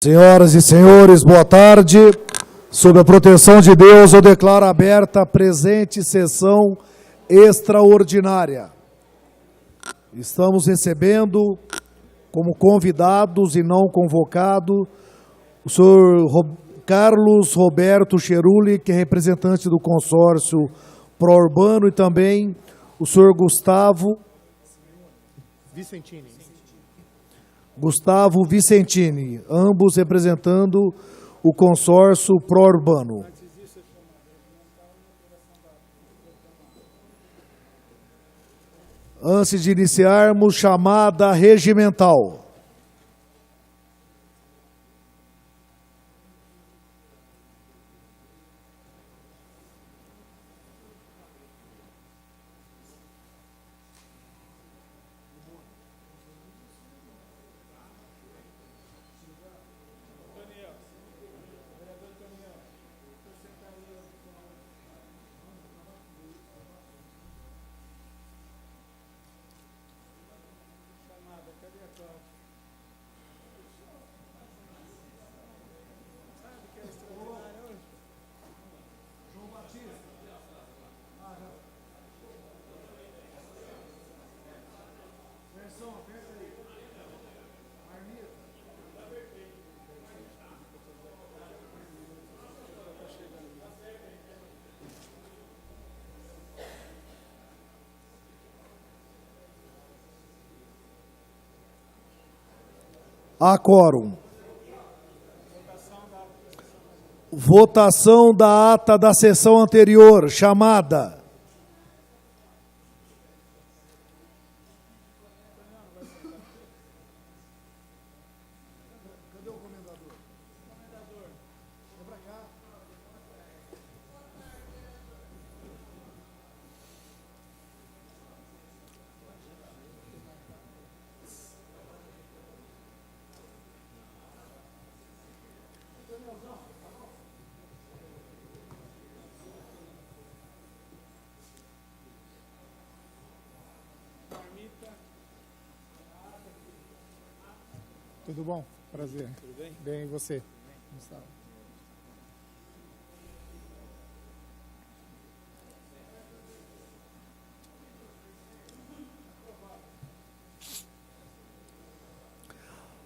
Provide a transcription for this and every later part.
Senhoras e senhores, boa tarde. Sob a proteção de Deus, eu declaro aberta a presente sessão extraordinária. Estamos recebendo como convidados e não convocados o senhor Carlos Roberto Cheruli, que é representante do consórcio Pró-Urbano, e também o senhor Gustavo Vicentini, ambos representando o consórcio Pró-Urbano. Antes de iniciarmos, chamada regimental. Há quórum. Votação da ata da sessão anterior, chamada. Cadê o comendador? Vem pra cá. Tudo bom? Prazer. Tudo bem? Bem, e você? Gustavo.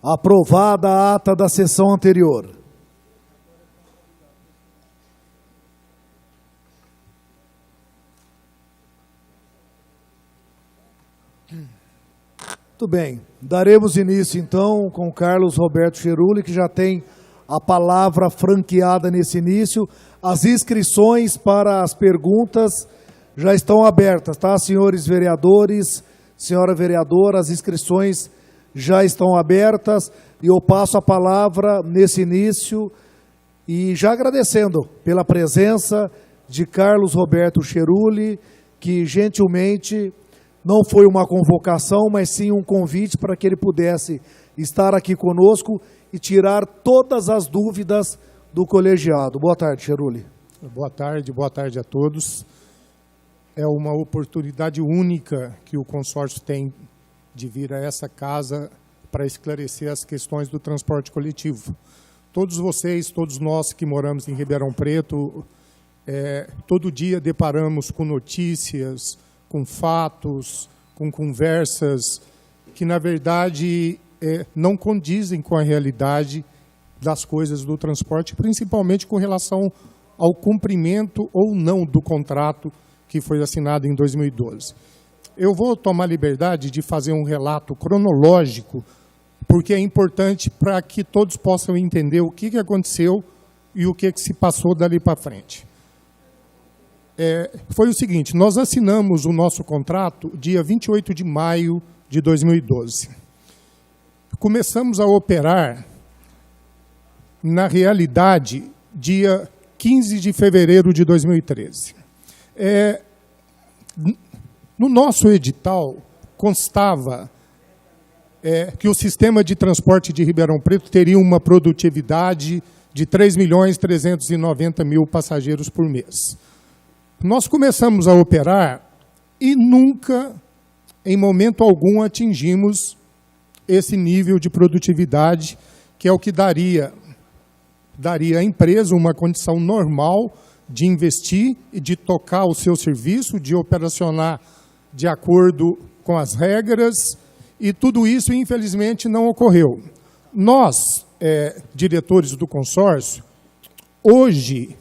Aprovada a ata da sessão anterior. Muito bem, daremos início então com Carlos Roberto Cheruli, que já tem a palavra franqueada nesse início. As inscrições para as perguntas já estão abertas, tá, senhores vereadores, senhora vereadora, as inscrições já estão abertas e eu passo a palavra nesse início e já agradecendo pela presença de Carlos Roberto Cheruli, que gentilmente não foi uma convocação, mas sim um convite para que ele pudesse estar aqui conosco e tirar todas as dúvidas do colegiado. Boa tarde, Cheruli. Boa tarde a todos. É uma oportunidade única que o consórcio tem de vir a essa casa para esclarecer as questões do transporte coletivo. Todos vocês, todos nós que moramos em Ribeirão Preto, todo dia deparamos com notícias, com fatos, com conversas que, na verdade, não condizem com a realidade das coisas do transporte, principalmente com relação ao cumprimento ou não do contrato que foi assinado em 2012. Eu vou tomar liberdade de fazer um relato cronológico, porque é importante para que todos possam entender o que aconteceu e o que se passou dali para frente. Foi o seguinte, nós assinamos o nosso contrato dia 28 de maio de 2012. Começamos a operar, na realidade, dia 15 de fevereiro de 2013. No nosso edital constava que o sistema de transporte de Ribeirão Preto teria uma produtividade de 3.390.000 passageiros por mês. Nós começamos a operar e nunca, em momento algum, atingimos esse nível de produtividade que é o que daria à empresa uma condição normal de investir e de tocar o seu serviço, de operacionar de acordo com as regras, e tudo isso, infelizmente, não ocorreu. Nós, diretores do consórcio, hoje,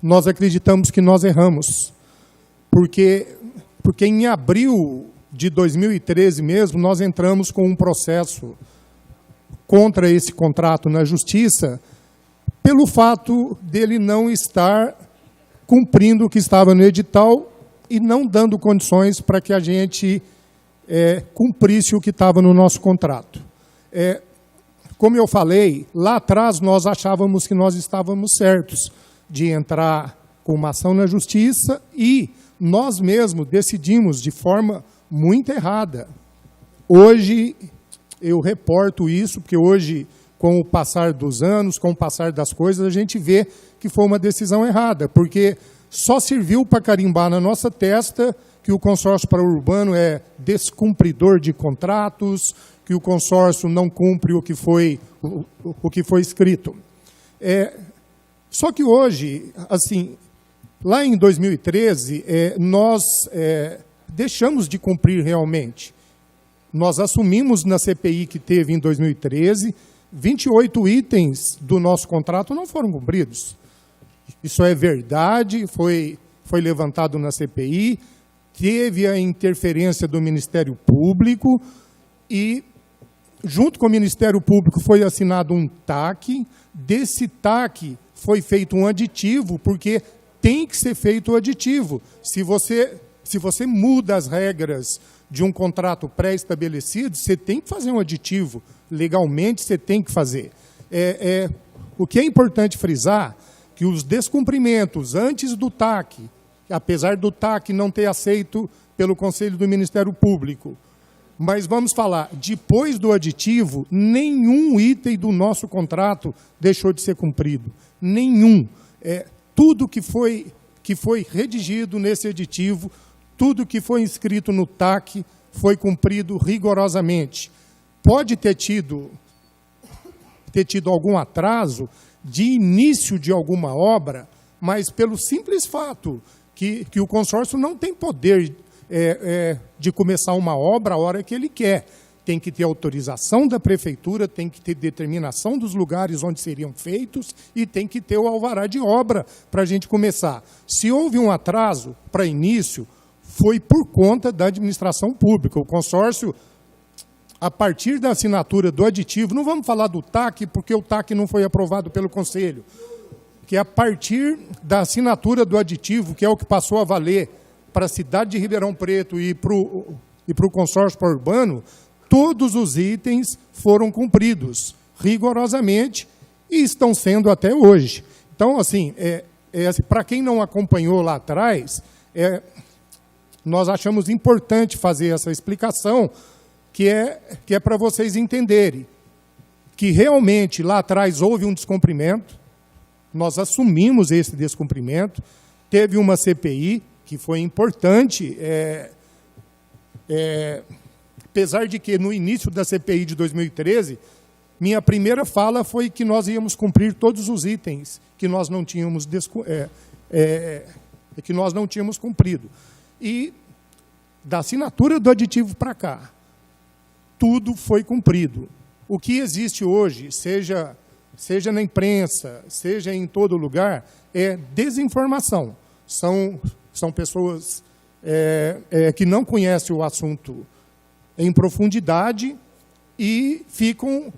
nós acreditamos que nós erramos, porque em abril de 2013 mesmo, nós entramos com um processo contra esse contrato na Justiça, pelo fato dele não estar cumprindo o que estava no edital e não dando condições para que a gente cumprisse o que estava no nosso contrato. Como eu falei, lá atrás nós achávamos que nós estávamos certos de entrar com uma ação na Justiça e nós mesmos decidimos de forma muito errada. Hoje eu reporto isso, porque hoje, com o passar dos anos, com o passar das coisas, a gente vê que foi uma decisão errada, porque só serviu para carimbar na nossa testa que o consórcio Paraúrbano é descumpridor de contratos, que o consórcio não cumpre o que foi escrito. Só que hoje, assim, lá em 2013, nós deixamos de cumprir realmente. Nós assumimos na CPI que teve em 2013, 28 itens do nosso contrato não foram cumpridos. Isso é verdade, foi levantado na CPI, teve a interferência do Ministério Público e, junto com o Ministério Público, foi assinado um TAC. Desse TAC foi feito um aditivo, porque tem que ser feito o aditivo. Se você muda as regras de um contrato pré-estabelecido, você tem que fazer um aditivo. Legalmente, você tem que fazer. O que é importante frisar, que os descumprimentos antes do TAC, apesar do TAC não ter aceito pelo Conselho do Ministério Público, mas vamos falar, depois do aditivo, nenhum item do nosso contrato deixou de ser cumprido. Nenhum. Tudo que foi redigido nesse aditivo, tudo que foi inscrito no TAC foi cumprido rigorosamente. Pode ter tido algum atraso de início de alguma obra, mas pelo simples fato que o consórcio não tem poder de começar uma obra a hora que ele quer. Tem que ter autorização da prefeitura, tem que ter determinação dos lugares onde seriam feitos e tem que ter o alvará de obra para a gente começar. Se houve um atraso para início, foi por conta da administração pública. O consórcio, a partir da assinatura do aditivo, não vamos falar do TAC, porque o TAC não foi aprovado pelo Conselho, que a partir da assinatura do aditivo, que é o que passou a valer para a cidade de Ribeirão Preto e para o consórcio Paraúrbano, todos os itens foram cumpridos rigorosamente e estão sendo até hoje. Então, assim, para quem não acompanhou lá atrás, nós achamos importante fazer essa explicação, que é para vocês entenderem que realmente lá atrás houve um descumprimento, nós assumimos esse descumprimento, teve uma CPI que foi importante, apesar de que no início da CPI de 2013, minha primeira fala foi que nós íamos cumprir todos os itens que nós não tínhamos, cumprido. E da assinatura do aditivo para cá, tudo foi cumprido. O que existe hoje, seja na imprensa, seja em todo lugar, é desinformação. São pessoas que não conhecem o assunto em profundidade e ficam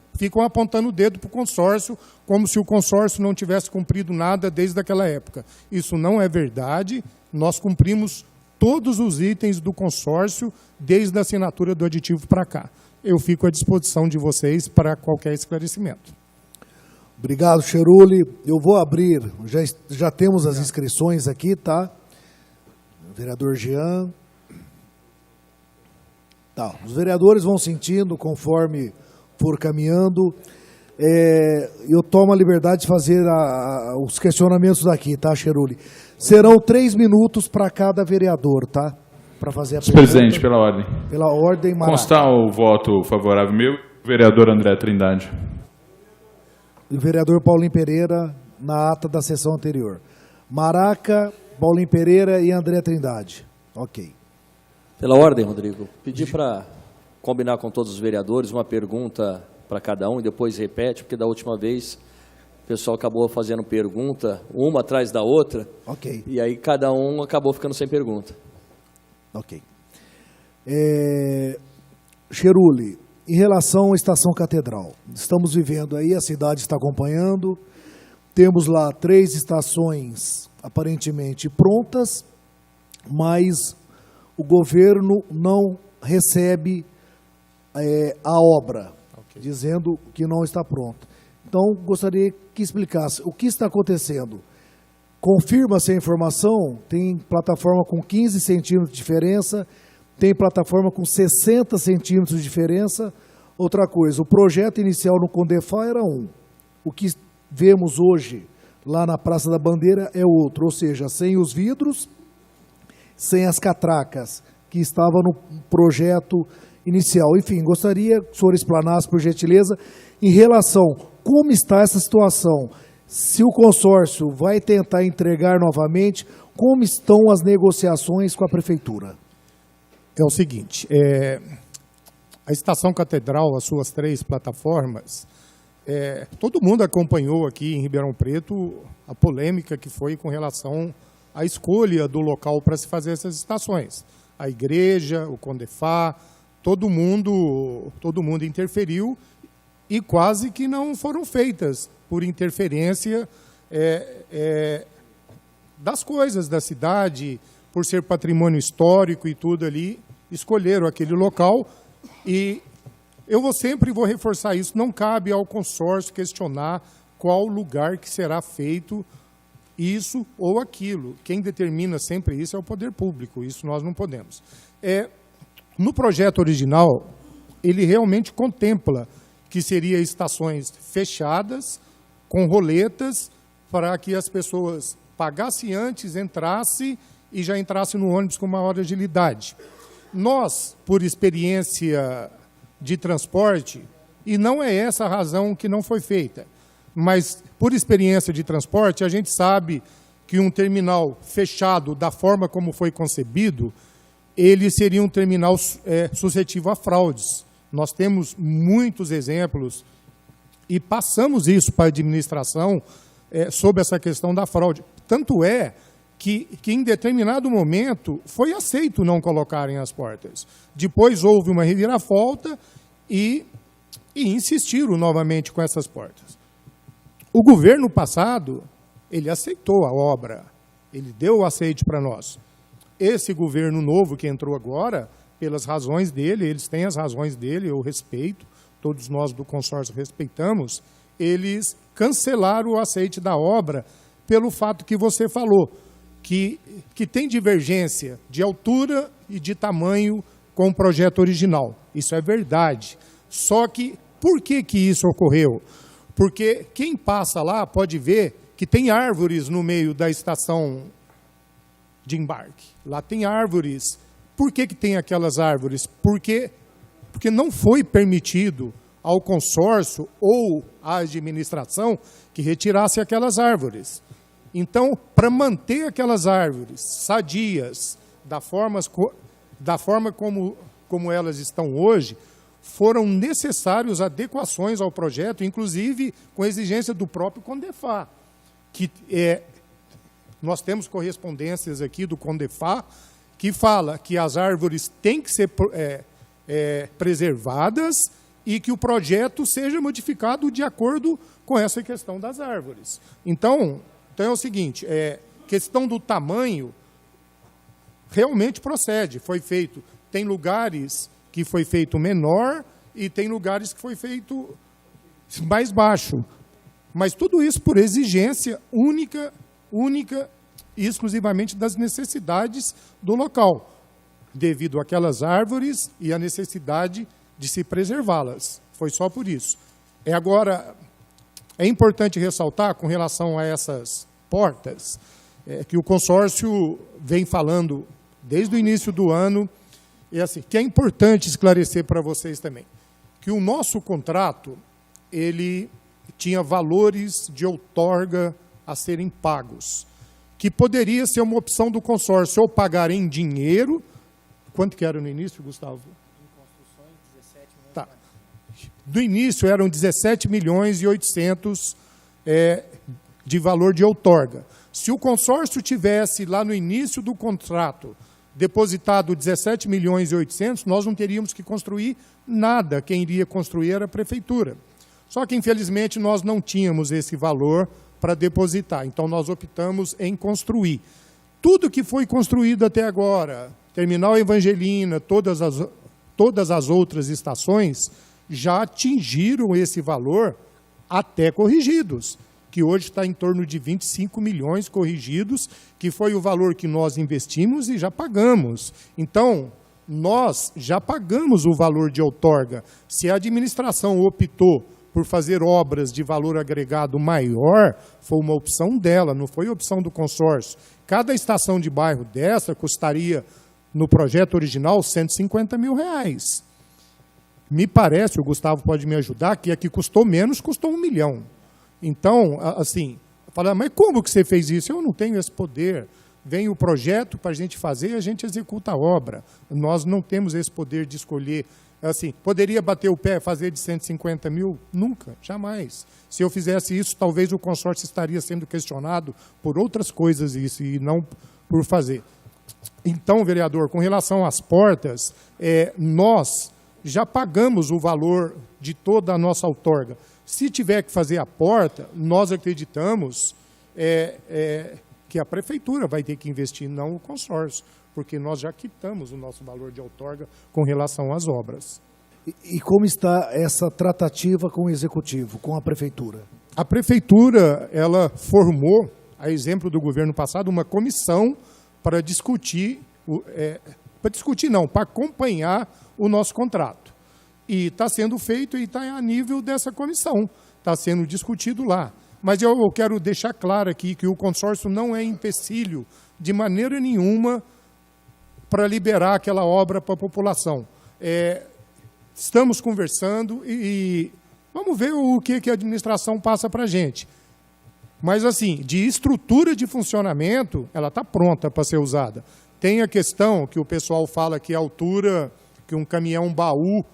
apontando o dedo para o consórcio, como se o consórcio não tivesse cumprido nada desde aquela época. Isso não é verdade. Nós cumprimos todos os itens do consórcio desde a assinatura do aditivo para cá. Eu fico à disposição de vocês para qualquer esclarecimento. Obrigado, Cheruli. Eu vou abrir, já temos as inscrições aqui, tá? Vereador Jean. Tá, os vereadores vão sentindo conforme for caminhando. Eu tomo a liberdade de fazer os questionamentos daqui, tá, Cheruli? Serão 3 minutos para cada vereador, tá? Para fazer a pergunta. Presidente, pela ordem. Pela ordem, Maraca. Constar o voto favorável meu, vereador André Trindade. e o vereador Paulinho Pereira na ata da sessão anterior. Maraca, Paulinho Pereira e André Trindade. Ok. Pela ordem, Rodrigo, pedi para combinar com todos os vereadores uma pergunta para cada um e depois repete, porque da última vez o pessoal acabou fazendo pergunta, uma atrás da outra, Ok. e aí cada um acabou ficando sem pergunta. Ok. Cheruli, em relação à Estação Catedral, estamos vivendo aí, a cidade está acompanhando, temos lá 3 estações aparentemente prontas, mas o governo não recebe a obra, dizendo que não está pronta. Então, gostaria que explicasse o que está acontecendo. Confirma-se a informação, tem plataforma com 15 centímetros de diferença, tem plataforma com 60 centímetros de diferença. Outra coisa, o projeto inicial no Condefá era um. O que vemos hoje lá na Praça da Bandeira é outro, ou seja, sem os vidros, sem as catracas, que estava no projeto inicial. Enfim, gostaria que o senhor explanasse, por gentileza, em relação como está essa situação, se o consórcio vai tentar entregar novamente, como estão as negociações com a prefeitura? É o seguinte, a Estação Catedral, as suas 3 plataformas, todo mundo acompanhou aqui em Ribeirão Preto a polêmica que foi com relação à escolha do local para se fazer essas estações. A igreja, o Condefá, todo mundo interferiu e quase que não foram feitas por interferência das coisas da cidade, por ser patrimônio histórico e tudo ali, escolheram aquele local e eu sempre vou reforçar isso, não cabe ao consórcio questionar qual lugar que será feito isso ou aquilo. Quem determina sempre isso é o poder público, isso nós não podemos. No projeto original, ele realmente contempla que seria estações fechadas, com roletas, para que as pessoas pagassem antes, entrassem e já entrassem no ônibus com maior agilidade. Nós, por experiência de transporte, e não é essa a razão que não foi feita, mas por experiência de transporte, a gente sabe que um terminal fechado da forma como foi concebido, ele seria um terminal suscetível a fraudes. Nós temos muitos exemplos e passamos isso para a administração sobre essa questão da fraude. Tanto é que em determinado momento foi aceito não colocarem as portas. Depois houve uma reviravolta e insistiram novamente com essas portas. O governo passado, ele aceitou a obra, ele deu o aceite para nós. Esse governo novo que entrou agora, pelas razões dele, eles têm as razões dele, eu respeito, todos nós do consórcio respeitamos, eles cancelaram o aceite da obra pelo fato que você falou, que tem divergência de altura e de tamanho com o projeto original. Isso é verdade. Só que, por que isso ocorreu? Porque quem passa lá pode ver que tem árvores no meio da estação de embarque. Lá tem árvores. Por que tem aquelas árvores? Porque não foi permitido ao consórcio ou à administração que retirasse aquelas árvores. Então, para manter aquelas árvores sadias, da forma como elas estão hoje, foram necessárias adequações ao projeto, inclusive com exigência do próprio Condefá, que nós temos correspondências aqui do Condefá, que fala que as árvores têm que ser preservadas e que o projeto seja modificado de acordo com essa questão das árvores. Então é o seguinte, questão do tamanho realmente procede, foi feito. Tem lugares que foi feito menor e tem lugares que foi feito mais baixo. Mas tudo isso por exigência única e exclusivamente das necessidades do local, devido àquelas árvores e à necessidade de se preservá-las. Foi só por isso. Agora, é importante ressaltar, com relação a essas portas, que o consórcio vem falando desde o início do ano, que é importante esclarecer para vocês também, que o nosso contrato, ele tinha valores de outorga a serem pagos, que poderia ser uma opção do consórcio ou pagar em dinheiro. Quanto que era no início, Gustavo? Em construções, 17 milhões. Tá. Do início eram 17 milhões e 800 de valor de outorga. Se o consórcio tivesse lá no início do contrato depositado 17 milhões e 800, nós não teríamos que construir nada. Quem iria construir era a prefeitura. Só que, infelizmente, nós não tínhamos esse valor para depositar. Então, nós optamos em construir. Tudo que foi construído até agora, Terminal Evangelina, todas as outras estações, já atingiram esse valor até corrigidos, que hoje está em torno de 25 milhões corrigidos, que foi o valor que nós investimos e já pagamos. Então, nós já pagamos o valor de outorga. Se a administração optou por fazer obras de valor agregado maior, foi uma opção dela, não foi opção do consórcio. Cada estação de bairro dessa custaria, no projeto original, R$150 mil. Me parece, o Gustavo pode me ajudar, que a que custou menos, custou R$1 milhão. Então, assim, fala, mas como que você fez isso? Eu não tenho esse poder. Vem o projeto para a gente fazer e a gente executa a obra. Nós não temos esse poder de escolher. Assim, poderia bater o pé, fazer de 150 mil? Nunca, jamais. Se eu fizesse isso, talvez o consórcio estaria sendo questionado por outras coisas isso, e não por fazer. Então, vereador, com relação às portas, nós já pagamos o valor de toda a nossa outorga. Se tiver que fazer a porta, nós acreditamos que a prefeitura vai ter que investir, não o consórcio, porque nós já quitamos o nosso valor de outorga com relação às obras. E como está essa tratativa com o executivo, com a prefeitura? A prefeitura, ela formou, a exemplo do governo passado, uma comissão para discutir, para acompanhar o nosso contrato. E está sendo feito e está a nível dessa comissão, está sendo discutido lá. Mas eu quero deixar claro aqui que o consórcio não é empecilho de maneira nenhuma para liberar aquela obra para a população. Estamos conversando e vamos ver o que a administração passa para a gente. Mas, assim, de estrutura de funcionamento, ela está pronta para ser usada. Tem a questão que o pessoal fala que a altura, que um caminhão-baú,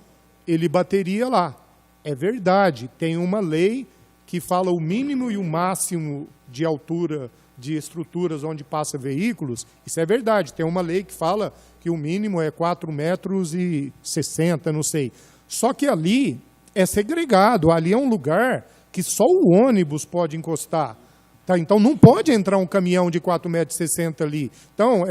ele bateria lá. É verdade, tem uma lei que fala o mínimo e o máximo de altura de estruturas onde passa veículos. Isso é verdade, tem uma lei que fala que o mínimo é 4,60 metros, não sei. Só que ali é segregado, ali é um lugar que só o ônibus pode encostar. Tá? Então, não pode entrar um caminhão de 4,60 metros ali. Então,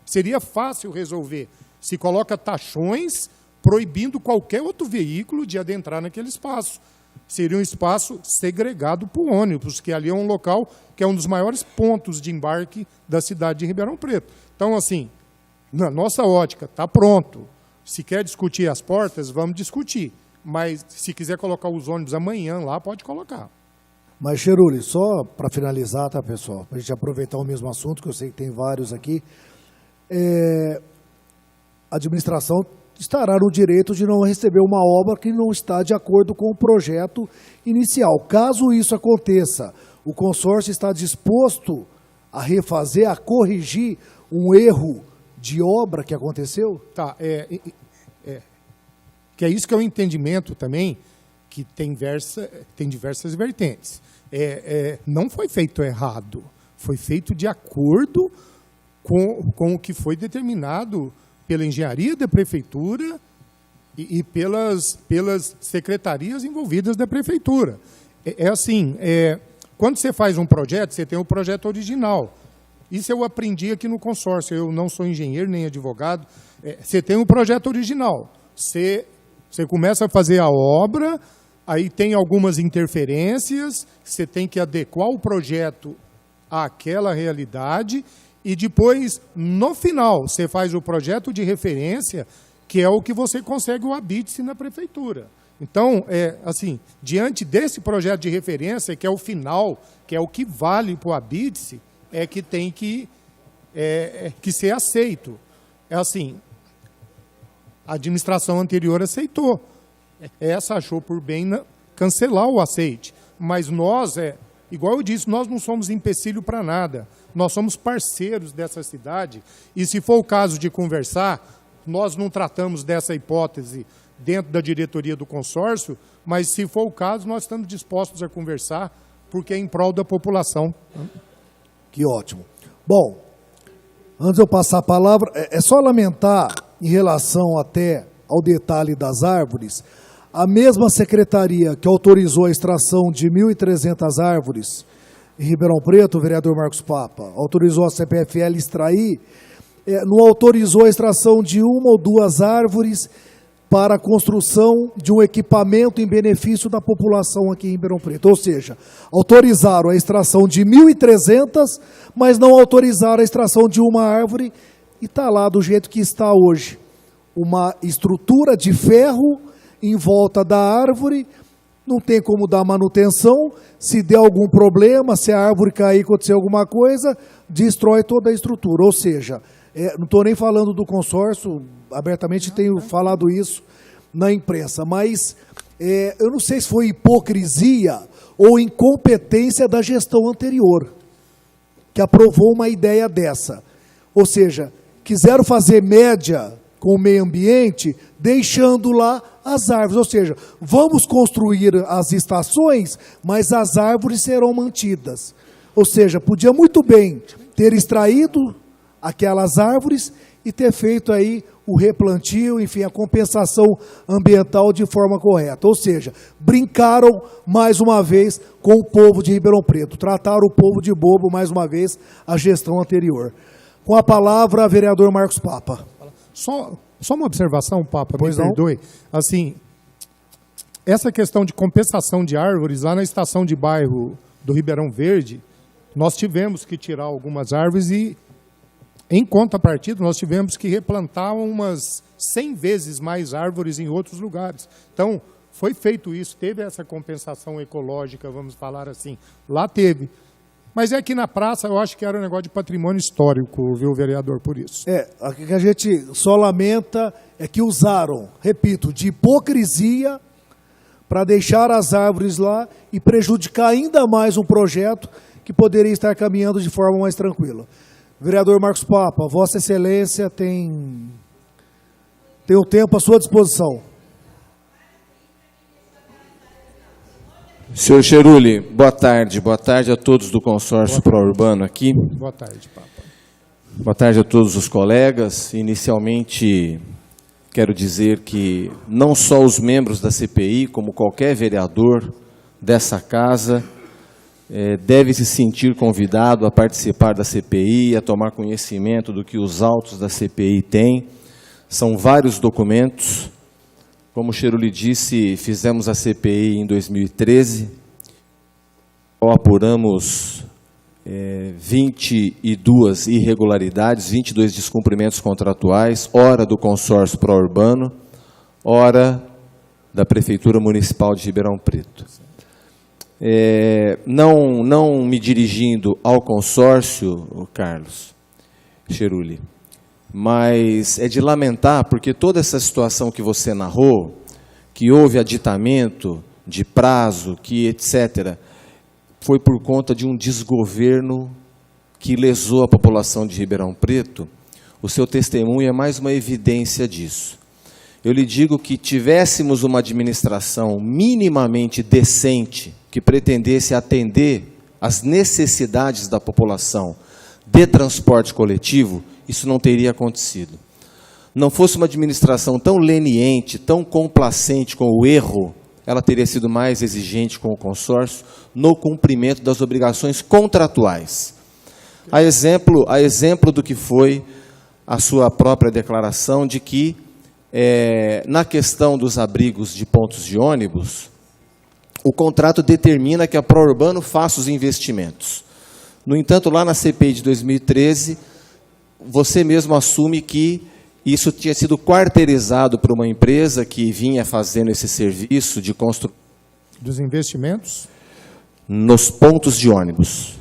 seria fácil resolver. Se coloca taxões proibindo qualquer outro veículo de adentrar naquele espaço. Seria um espaço segregado para o ônibus, que ali é um local que é um dos maiores pontos de embarque da cidade de Ribeirão Preto. Então, assim, na nossa ótica, está pronto. Se quer discutir as portas, vamos discutir. Mas, se quiser colocar os ônibus amanhã lá, pode colocar. Mas, Cheruli, só para finalizar, tá, pessoal? Para a gente aproveitar o mesmo assunto, que eu sei que tem vários aqui. A administração estará no direito de não receber uma obra que não está de acordo com o projeto inicial. Caso isso aconteça, o consórcio está disposto a refazer, a corrigir um erro de obra que aconteceu? Tá, que é isso que é o entendimento também, que tem diversas vertentes. Não foi feito errado, foi feito de acordo com o que foi determinado pela engenharia da prefeitura e pelas secretarias envolvidas da prefeitura. Assim, quando você faz um projeto, você tem o projeto original. Isso eu aprendi aqui no consórcio, eu não sou engenheiro nem advogado. Você tem um projeto original, você começa a fazer a obra, aí tem algumas interferências, você tem que adequar o projeto àquela realidade. E depois, no final, você faz o projeto de referência, que é o que você consegue o habite-se na prefeitura. Então, assim, diante desse projeto de referência, que é o final, que é o que vale para o habite-se, que tem que ser aceito. Assim, a administração anterior aceitou. Essa achou por bem cancelar o aceite. Mas nós, igual eu disse, nós não somos empecilho para nada. Nós somos parceiros dessa cidade e, se for o caso de conversar, nós não tratamos dessa hipótese dentro da diretoria do consórcio, mas, se for o caso, nós estamos dispostos a conversar, porque é em prol da população. Que ótimo. Bom, antes de eu passar a palavra, é só lamentar, em relação até ao detalhe das árvores, a mesma secretaria que autorizou a extração de 1.300 árvores em Ribeirão Preto, o vereador Marcos Papa, autorizou a CPFL extrair, não autorizou a extração de uma ou duas árvores para a construção de um equipamento em benefício da população aqui em Ribeirão Preto. Ou seja, autorizaram a extração de 1.300, mas não autorizaram a extração de uma árvore, e está lá do jeito que está hoje. Uma estrutura de ferro em volta da árvore, não tem como dar manutenção, se der algum problema, se a árvore cair, acontecer alguma coisa, destrói toda a estrutura. Ou seja, não estou nem falando do consórcio, abertamente tenho falado isso na imprensa, mas eu não sei se foi hipocrisia ou incompetência da gestão anterior, que aprovou uma ideia dessa. Ou seja, quiseram fazer média com o meio ambiente, deixando lá as árvores. Ou seja, vamos construir as estações, mas as árvores serão mantidas. Ou seja, podia muito bem ter extraído aquelas árvores e ter feito aí o replantio, enfim, a compensação ambiental de forma correta. Ou seja, brincaram mais uma vez com o povo de Ribeirão Preto, trataram o povo de bobo mais uma vez, a gestão anterior. Com a palavra, vereador Marcos Papa. Só uma observação, Papa, me perdoe. Assim, essa questão de compensação de árvores, lá na estação de bairro do Ribeirão Verde, nós tivemos que tirar algumas árvores e, em contrapartida, nós tivemos que replantar umas 100 vezes mais árvores em outros lugares. Então, foi feito isso, teve essa compensação ecológica, vamos falar assim. Lá teve. Mas é que na praça eu acho que era um negócio de patrimônio histórico, viu, vereador, por isso. O que a gente só lamenta é que usaram, repito, de hipocrisia para deixar as árvores lá e prejudicar ainda mais um projeto que poderia estar caminhando de forma mais tranquila. Vereador Marcos Papa, Vossa Excelência tem o tempo à sua disposição. Senhor Cheruli, boa tarde a todos do consórcio pró-urbano aqui. Boa tarde, Papa. Boa tarde a todos os colegas. Inicialmente, quero dizer que não só os membros da CPI, como qualquer vereador dessa casa, deve se sentir convidado a participar da CPI, a tomar conhecimento do que os autos da CPI têm. São vários documentos. Como o Cheruli disse, fizemos a CPI em 2013, apuramos 22 irregularidades, 22 descumprimentos contratuais, ora do consórcio pró-urbano, ora da Prefeitura Municipal de Ribeirão Preto. Não me dirigindo ao consórcio, Carlos Cheruli, mas é de lamentar, porque toda essa situação que você narrou, que houve aditamento de prazo, que etc., foi por conta de um desgoverno que lesou a população de Ribeirão Preto. O seu testemunho é mais uma evidência disso. Eu lhe digo que tivéssemos uma administração minimamente decente, que pretendesse atender às necessidades da população de transporte coletivo, isso não teria acontecido. Não fosse uma administração tão leniente, tão complacente com o erro, ela teria sido mais exigente com o consórcio no cumprimento das obrigações contratuais. A exemplo do que foi a sua própria declaração de que, na questão dos abrigos de pontos de ônibus, o contrato determina que a pró-urbano faça os investimentos. No entanto, lá na CPI de 2013, você mesmo assume que isso tinha sido quarteirizado por uma empresa que vinha fazendo esse serviço de construção dos investimentos nos pontos de ônibus.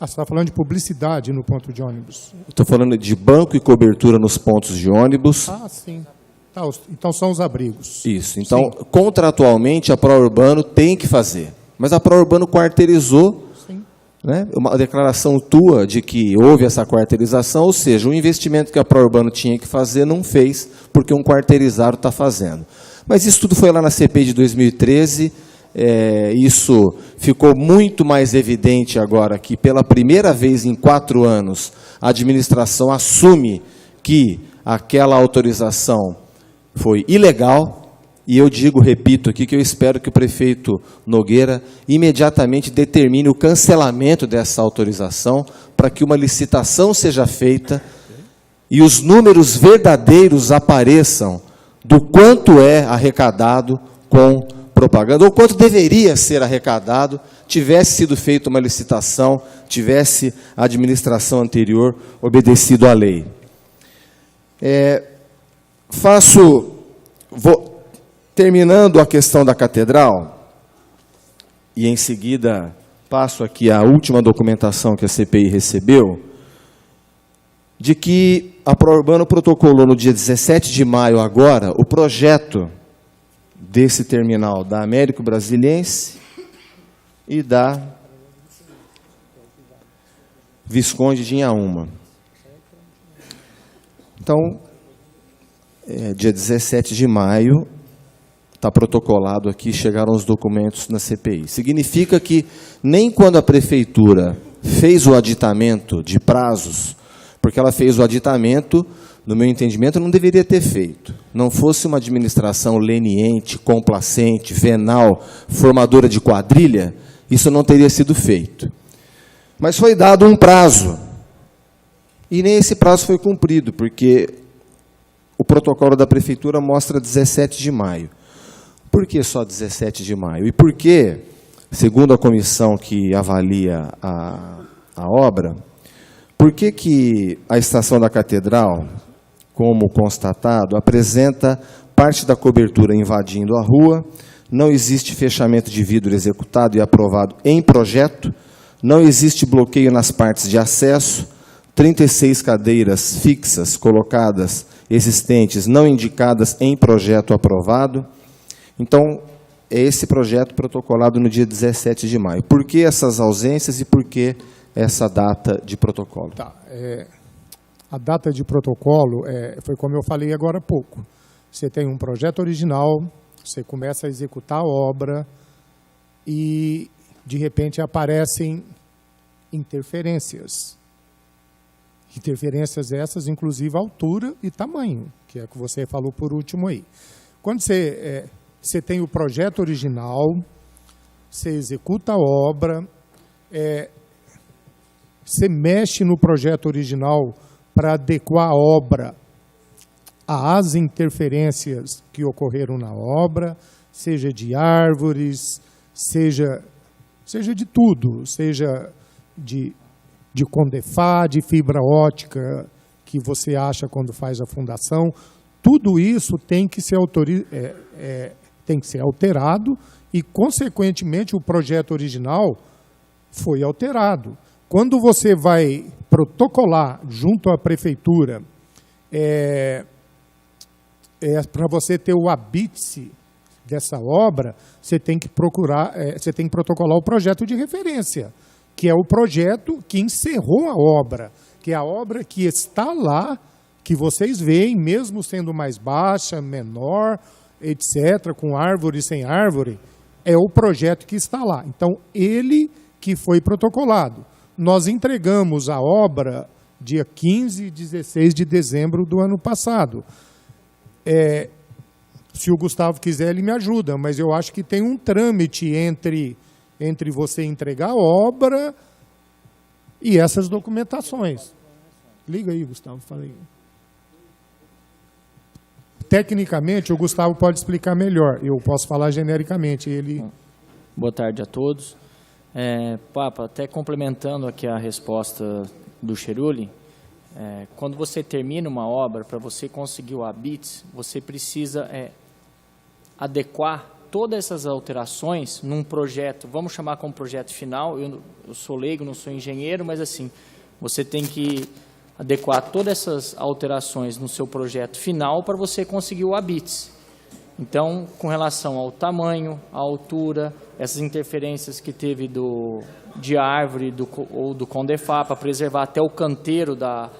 Você está falando de publicidade no ponto de ônibus? Estou falando de banco e cobertura nos pontos de ônibus. Ah, sim. Então são os abrigos. Isso. Então, sim, contratualmente, a pró-urbano tem que fazer. Mas a Pró-Urbano quarteirizou, né, uma declaração tua de que houve essa quarteirização, ou seja, o investimento que a Pró-Urbano tinha que fazer não fez, porque um quarteirizado está fazendo. Mas isso tudo foi lá na CPI de 2013, isso ficou muito mais evidente agora que, pela primeira vez em 4 anos, a administração assume que aquela autorização foi ilegal, e eu digo, repito aqui, que eu espero que o prefeito Nogueira imediatamente determine o cancelamento dessa autorização para que uma licitação seja feita e os números verdadeiros apareçam do quanto é arrecadado com propaganda, ou quanto deveria ser arrecadado, tivesse sido feita uma licitação, tivesse a administração anterior obedecido à lei. Terminando a questão da catedral, e em seguida passo aqui a última documentação que a CPI recebeu, de que a Pró-Urbano protocolou no dia 17 de maio agora o projeto desse terminal da Américo Brasiliense e da Visconde de Inhaúma. Então, dia 17 de maio, está protocolado aqui, chegaram os documentos na CPI. Significa que nem quando a prefeitura fez o aditamento de prazos, porque ela fez o aditamento, no meu entendimento, não deveria ter feito. Não fosse uma administração leniente, complacente, venal, formadora de quadrilha, isso não teria sido feito. Mas foi dado um prazo, e nem esse prazo foi cumprido, porque o protocolo da prefeitura mostra 17 de maio. Por que só 17 de maio? E por que, segundo a comissão que avalia a obra, por que a estação da Catedral, como constatado, apresenta parte da cobertura invadindo a rua, não existe fechamento de vidro executado e aprovado em projeto, não existe bloqueio nas partes de acesso, 36 cadeiras fixas colocadas, existentes, não indicadas em projeto aprovado. Então, é esse projeto protocolado no dia 17 de maio. Por que essas ausências e por que essa data de protocolo? Tá, a data de protocolo foi como eu falei agora há pouco. Você tem um projeto original, você começa a executar a obra e, de repente, aparecem interferências. Interferências essas, inclusive, altura e tamanho, que é o que você falou por último aí. Quando você tem o projeto original, você executa a obra, você mexe no projeto original para adequar a obra às interferências que ocorreram na obra, seja de árvores, seja de tudo, seja de Condefá, de fibra ótica que você acha quando faz a fundação. Tudo isso tem que ser alterado e, consequentemente, o projeto original foi alterado. Quando você vai protocolar junto à prefeitura, para você ter o habite dessa obra, você tem que protocolar o projeto de referência, que é o projeto que encerrou a obra, que é a obra que está lá, que vocês veem, mesmo sendo mais baixa, menor, etc., com árvore, sem árvore, é o projeto que está lá. Então, ele que foi protocolado. Nós entregamos a obra dia 15 e 16 de dezembro do ano passado. Se o Gustavo quiser, ele me ajuda, mas eu acho que tem um trâmite entre você entregar a obra e essas documentações. Liga aí, Gustavo, fala aí. Tecnicamente, o Gustavo pode explicar melhor. Eu posso falar genericamente. Boa tarde a todos. Papa, até complementando aqui a resposta do Cheruli, quando você termina uma obra, para você conseguir o habite, você precisa adequar todas essas alterações num projeto, vamos chamar como projeto final. Eu sou leigo, não sou engenheiro, mas assim, você tem que adequar todas essas alterações no seu projeto final para você conseguir o habite. Então, com relação ao tamanho, à altura, essas interferências que teve de árvore ou do Condefá para preservar até o canteiro da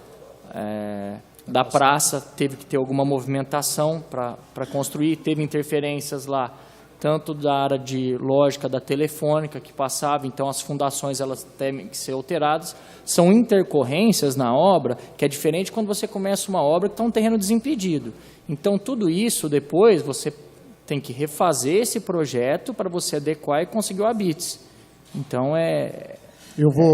praça, teve que ter alguma movimentação para construir, teve interferências lá, tanto da área de lógica da telefônica que passava, então as fundações elas têm que ser alteradas. São intercorrências na obra, que é diferente quando você começa uma obra que está um terreno desimpedido. Então, tudo isso depois você tem que refazer esse projeto para você adequar e conseguir o habite. Então, é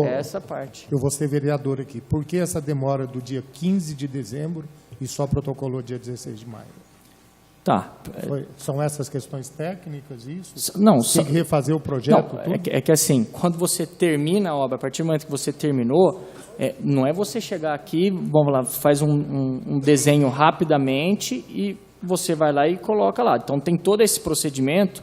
essa parte. Eu vou ser vereador aqui. Por que essa demora do dia 15 de dezembro e só protocolou dia 16 de maio? Tá. São essas questões técnicas, isso? Não. Tem que refazer o projeto? Não, é que assim, quando você termina a obra, a partir do momento que você terminou, não é você chegar aqui, vamos lá, faz um desenho rapidamente e você vai lá e coloca lá. Então, tem todo esse procedimento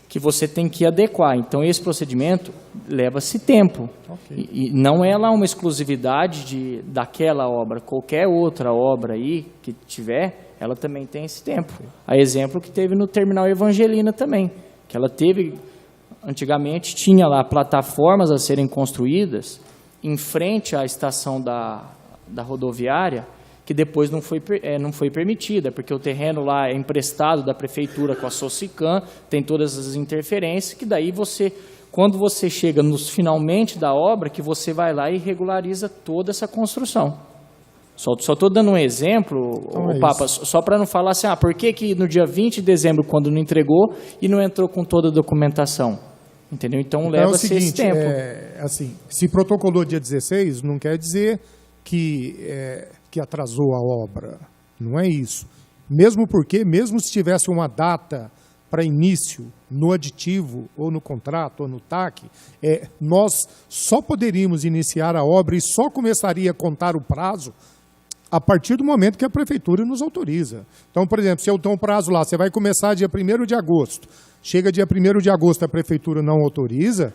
que você tem que adequar. Então, esse procedimento leva-se tempo. Okay. E não é lá uma exclusividade daquela obra. Qualquer outra obra aí que tiver, ela também tem esse tempo. A exemplo que teve no Terminal Evangelina também, que ela teve, antigamente, tinha lá plataformas a serem construídas em frente à estação da rodoviária, que depois não foi permitida, porque o terreno lá é emprestado da prefeitura com a Socicam, tem todas as interferências, que daí quando você chega finalmente da obra, que você vai lá e regulariza toda essa construção. Só estou dando um exemplo, Papa, só para não falar assim, por que no dia 20 de dezembro, quando não entregou, e não entrou com toda a documentação? Entendeu? Então leva-se esse tempo. Assim, se protocolou dia 16, não quer dizer que atrasou a obra. Não é isso. Mesmo porque, mesmo se tivesse uma data para início no aditivo, ou no contrato, ou no TAC, nós só poderíamos iniciar a obra e só começaria a contar o prazo a partir do momento que a prefeitura nos autoriza. Então, por exemplo, se eu tenho um prazo lá, você vai começar dia 1º de agosto, chega dia 1º de agosto, a prefeitura não autoriza,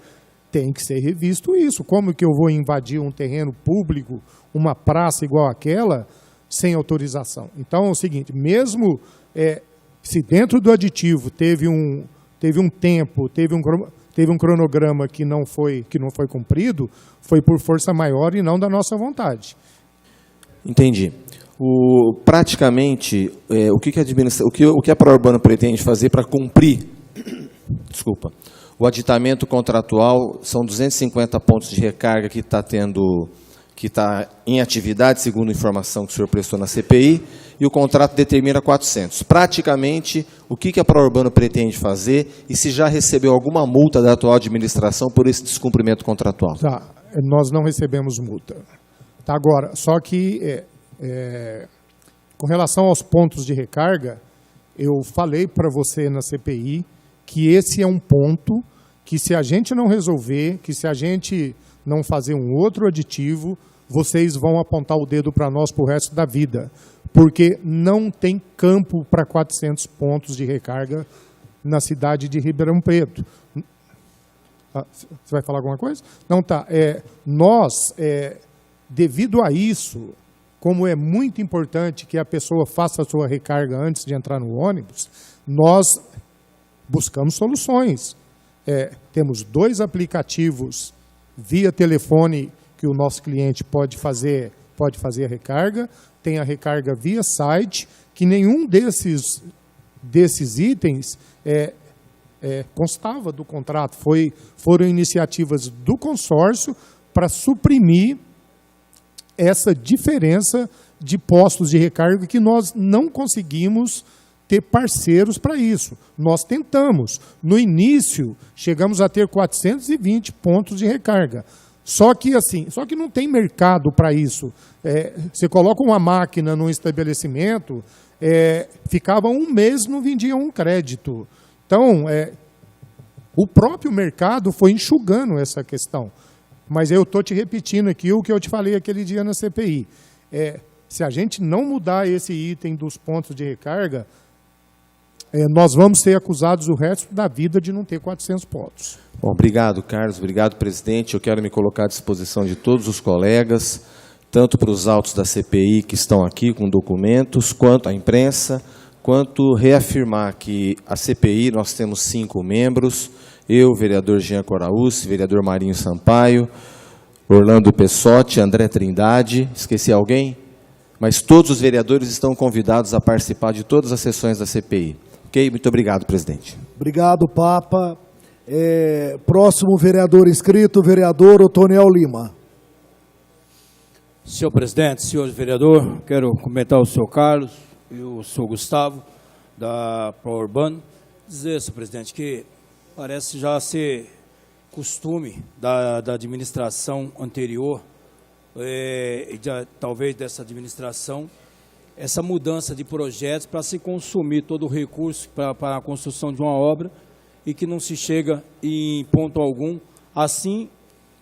tem que ser revisto isso. Como que eu vou invadir um terreno público, uma praça igual aquela, sem autorização? Então, é o seguinte, mesmo se dentro do aditivo teve um tempo, teve um cronograma que não foi cumprido, foi por força maior e não da nossa vontade. Entendi. Praticamente, o que a Pró-Urbana pretende fazer para cumprir, o aditamento contratual, são 250 pontos de recarga que está em atividade, segundo a informação que o senhor prestou na CPI, e o contrato determina 400. Praticamente, o que a Pró-Urbana pretende fazer e se já recebeu alguma multa da atual administração por esse descumprimento contratual? Tá, nós não recebemos multa. Tá, agora, só que com relação aos pontos de recarga, eu falei para você na CPI que esse é um ponto que, se a gente não resolver, que se a gente não fazer um outro aditivo, vocês vão apontar o dedo para nós para o resto da vida, porque não tem campo para 400 pontos de recarga na cidade de Ribeirão Preto. Você vai falar alguma coisa? Não, tá. Devido a isso, como é muito importante que a pessoa faça a sua recarga antes de entrar no ônibus, nós buscamos soluções. Temos 2 aplicativos via telefone que o nosso cliente pode fazer a recarga, tem a recarga via site, que nenhum desses itens constava do contrato. Foram iniciativas do consórcio para suprimir essa diferença de postos de recarga que nós não conseguimos ter parceiros para isso. Nós tentamos. No início, chegamos a ter 420 pontos de recarga. Só que não tem mercado para isso. Você coloca uma máquina num estabelecimento, ficava um mês, não vendia um crédito. Então, o próprio mercado foi enxugando essa questão. Mas eu estou te repetindo aqui o que eu te falei aquele dia na CPI. Se a gente não mudar esse item dos pontos de recarga, nós vamos ser acusados o resto da vida de não ter 400 pontos. Bom, obrigado, Carlos. Obrigado, presidente. Eu quero me colocar à disposição de todos os colegas, tanto para os autos da CPI que estão aqui com documentos, quanto a imprensa, quanto reafirmar que a CPI, nós temos 5 membros, eu, vereador Jean Coraúce, vereador Marinho Sampaio, Orlando Pessotti, André Trindade, esqueci alguém? Mas todos os vereadores estão convidados a participar de todas as sessões da CPI. Ok? Muito obrigado, presidente. Obrigado, Papa. Próximo vereador inscrito, vereador Otoniel Lima. Senhor presidente, senhor vereador, quero comentar o senhor Carlos e o senhor Gustavo, da ProUrbano. Dizer, senhor presidente, que parece já ser costume da administração anterior, talvez dessa administração, essa mudança de projetos para se consumir todo o recurso para a construção de uma obra e que não se chega em ponto algum. Assim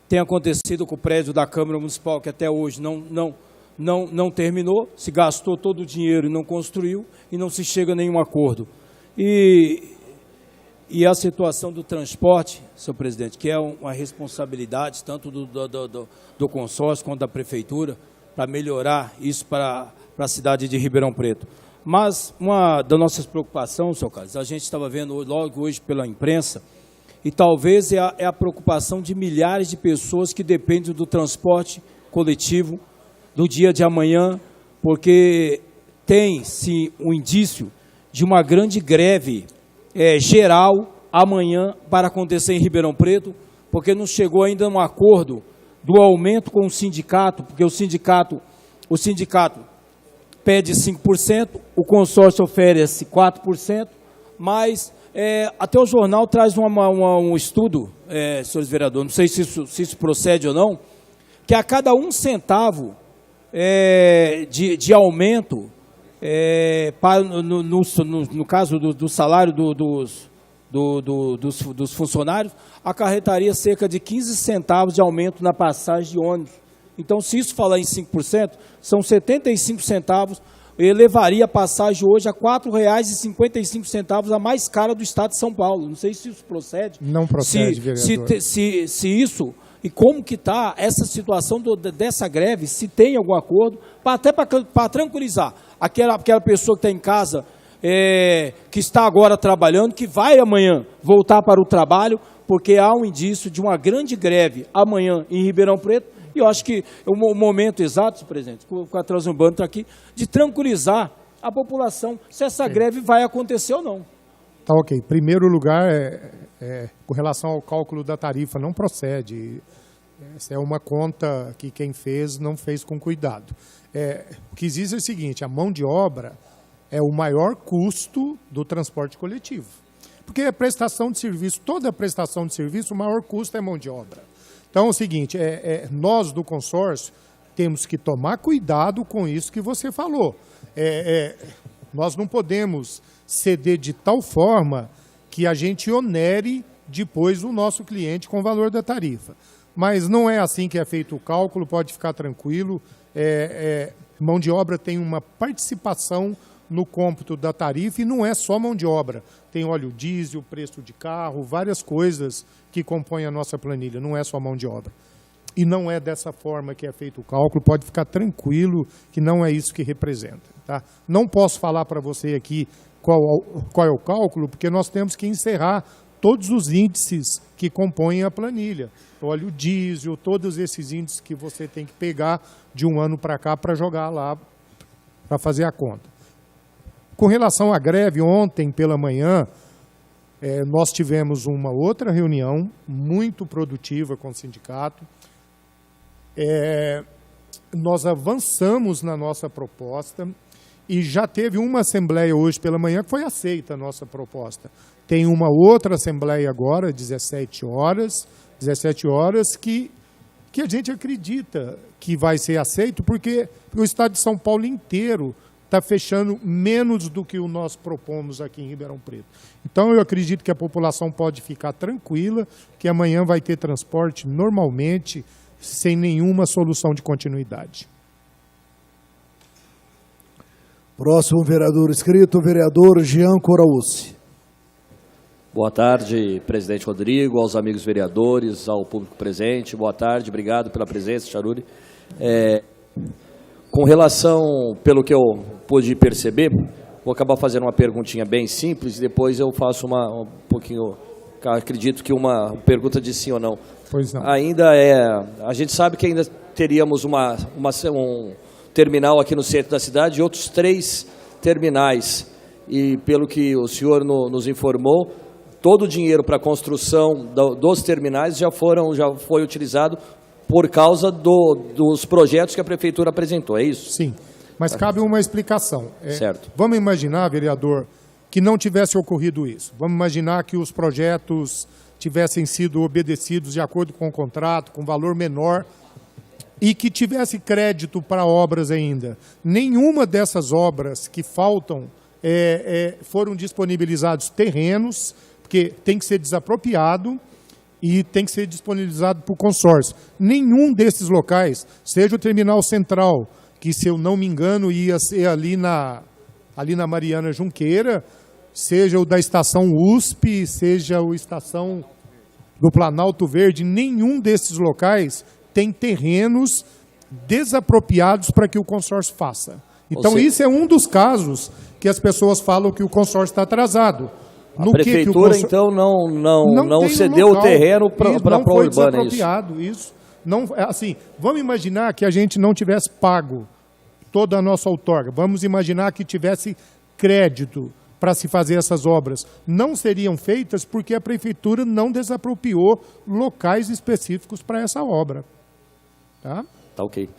tem acontecido com o prédio da Câmara Municipal, que até hoje não terminou, se gastou todo o dinheiro e não construiu, e não se chega a nenhum acordo. E a situação do transporte, senhor presidente, que é uma responsabilidade tanto do consórcio quanto da prefeitura, para melhorar isso para a cidade de Ribeirão Preto. Mas uma das nossas preocupações, senhor Carlos, a gente estava vendo logo hoje pela imprensa, e talvez é a preocupação de milhares de pessoas que dependem do transporte coletivo do dia de amanhã, porque tem-se um indício de uma grande greve geral amanhã para acontecer em Ribeirão Preto, porque não chegou ainda um acordo do aumento com o sindicato, porque o sindicato pede 5%, o consórcio oferece 4%, mas até o jornal traz um estudo, senhores vereadores, não sei se isso procede ou não, que a cada 1 centavo de aumento, no caso do salário dos funcionários, acarretaria cerca de 15 centavos de aumento na passagem de ônibus. Então, se isso falar em 5%, são 75 centavos, elevaria a passagem hoje a R$ 4,55, a mais cara do estado de São Paulo. Não sei se isso procede. Não procede, vereador. Se isso, e como que está essa situação dessa greve, se tem algum acordo, até para tranquilizar aquela pessoa que está em casa, que está agora trabalhando, que vai amanhã voltar para o trabalho, porque há um indício de uma grande greve amanhã em Ribeirão Preto. E eu acho que o momento exato, senhor presidente, com a Transurbano está aqui, de tranquilizar a população se essa greve vai acontecer ou não. Tá ok. Primeiro lugar, com relação ao cálculo da tarifa, não procede. Essa é uma conta que quem fez não fez com cuidado. O que existe é o seguinte, a mão de obra é o maior custo do transporte coletivo. Porque a prestação de serviço, toda a prestação de serviço, o maior custo é mão de obra. Então é o seguinte, nós do consórcio temos que tomar cuidado com isso que você falou. Nós não podemos ceder de tal forma que a gente onere depois o nosso cliente com o valor da tarifa. Mas não é assim que é feito o cálculo, pode ficar tranquilo. Mão de obra tem uma participação no cômputo da tarifa e não é só mão de obra. Tem óleo diesel, preço de carro, várias coisas que compõem a nossa planilha, não é só mão de obra. E não é dessa forma que é feito o cálculo, pode ficar tranquilo que não é isso que representa. Tá? Não posso falar para você aqui qual é o cálculo, porque nós temos que encerrar todos os índices que compõem a planilha. Óleo diesel, todos esses índices que você tem que pegar de um ano para cá para jogar lá, para fazer a conta. Com relação à greve, ontem pela manhã, nós tivemos uma outra reunião muito produtiva com o sindicato. Nós avançamos na nossa proposta e já teve uma assembleia hoje pela manhã que foi aceita a nossa proposta. Tem uma outra assembleia agora, 17 horas, que a gente acredita que vai ser aceito, porque o estado de São Paulo inteiro está fechando menos do que o nós propomos aqui em Ribeirão Preto. Então, eu acredito que a população pode ficar tranquila, que amanhã vai ter transporte normalmente, sem nenhuma solução de continuidade. Próximo vereador inscrito, vereador Jean Coraúce. Boa tarde, presidente Rodrigo, aos amigos vereadores, ao público presente. Boa tarde, obrigado pela presença, Charuri. Com relação, pelo que eu pude perceber, Vou acabar fazendo uma perguntinha bem simples e depois eu faço um pouquinho, acredito que uma pergunta de sim ou não. Pois não. A gente sabe que ainda teríamos um terminal aqui no centro da cidade e outros 3 terminais. E pelo que o senhor nos informou, todo o dinheiro para a construção dos terminais já foi utilizado por causa dos projetos que a Prefeitura apresentou, é isso? Sim, mas cabe uma explicação. Certo. Vamos imaginar, vereador, que não tivesse ocorrido isso. Vamos imaginar que os projetos tivessem sido obedecidos de acordo com o contrato, com valor menor, e que tivesse crédito para obras ainda. Nenhuma dessas obras que faltam foram disponibilizados terrenos, porque tem que ser desapropriado e tem que ser disponibilizado para o consórcio. Nenhum desses locais, seja o Terminal Central, que, se eu não me engano, ia ser ali na Mariana Junqueira, seja o da Estação USP, seja a Estação do Planalto Verde, nenhum desses locais tem terrenos desapropriados para que o consórcio faça. Então, isso é um dos casos que as pessoas falam que o consórcio está atrasado. A Prefeitura, então, não cedeu o terreno para a Urbana, é isso? Isso. Não, assim, vamos imaginar que a gente não tivesse pago toda a nossa outorga. Vamos imaginar que tivesse crédito para se fazer essas obras. Não seriam feitas porque a Prefeitura não desapropriou locais específicos para essa obra. Tá? Tá ok.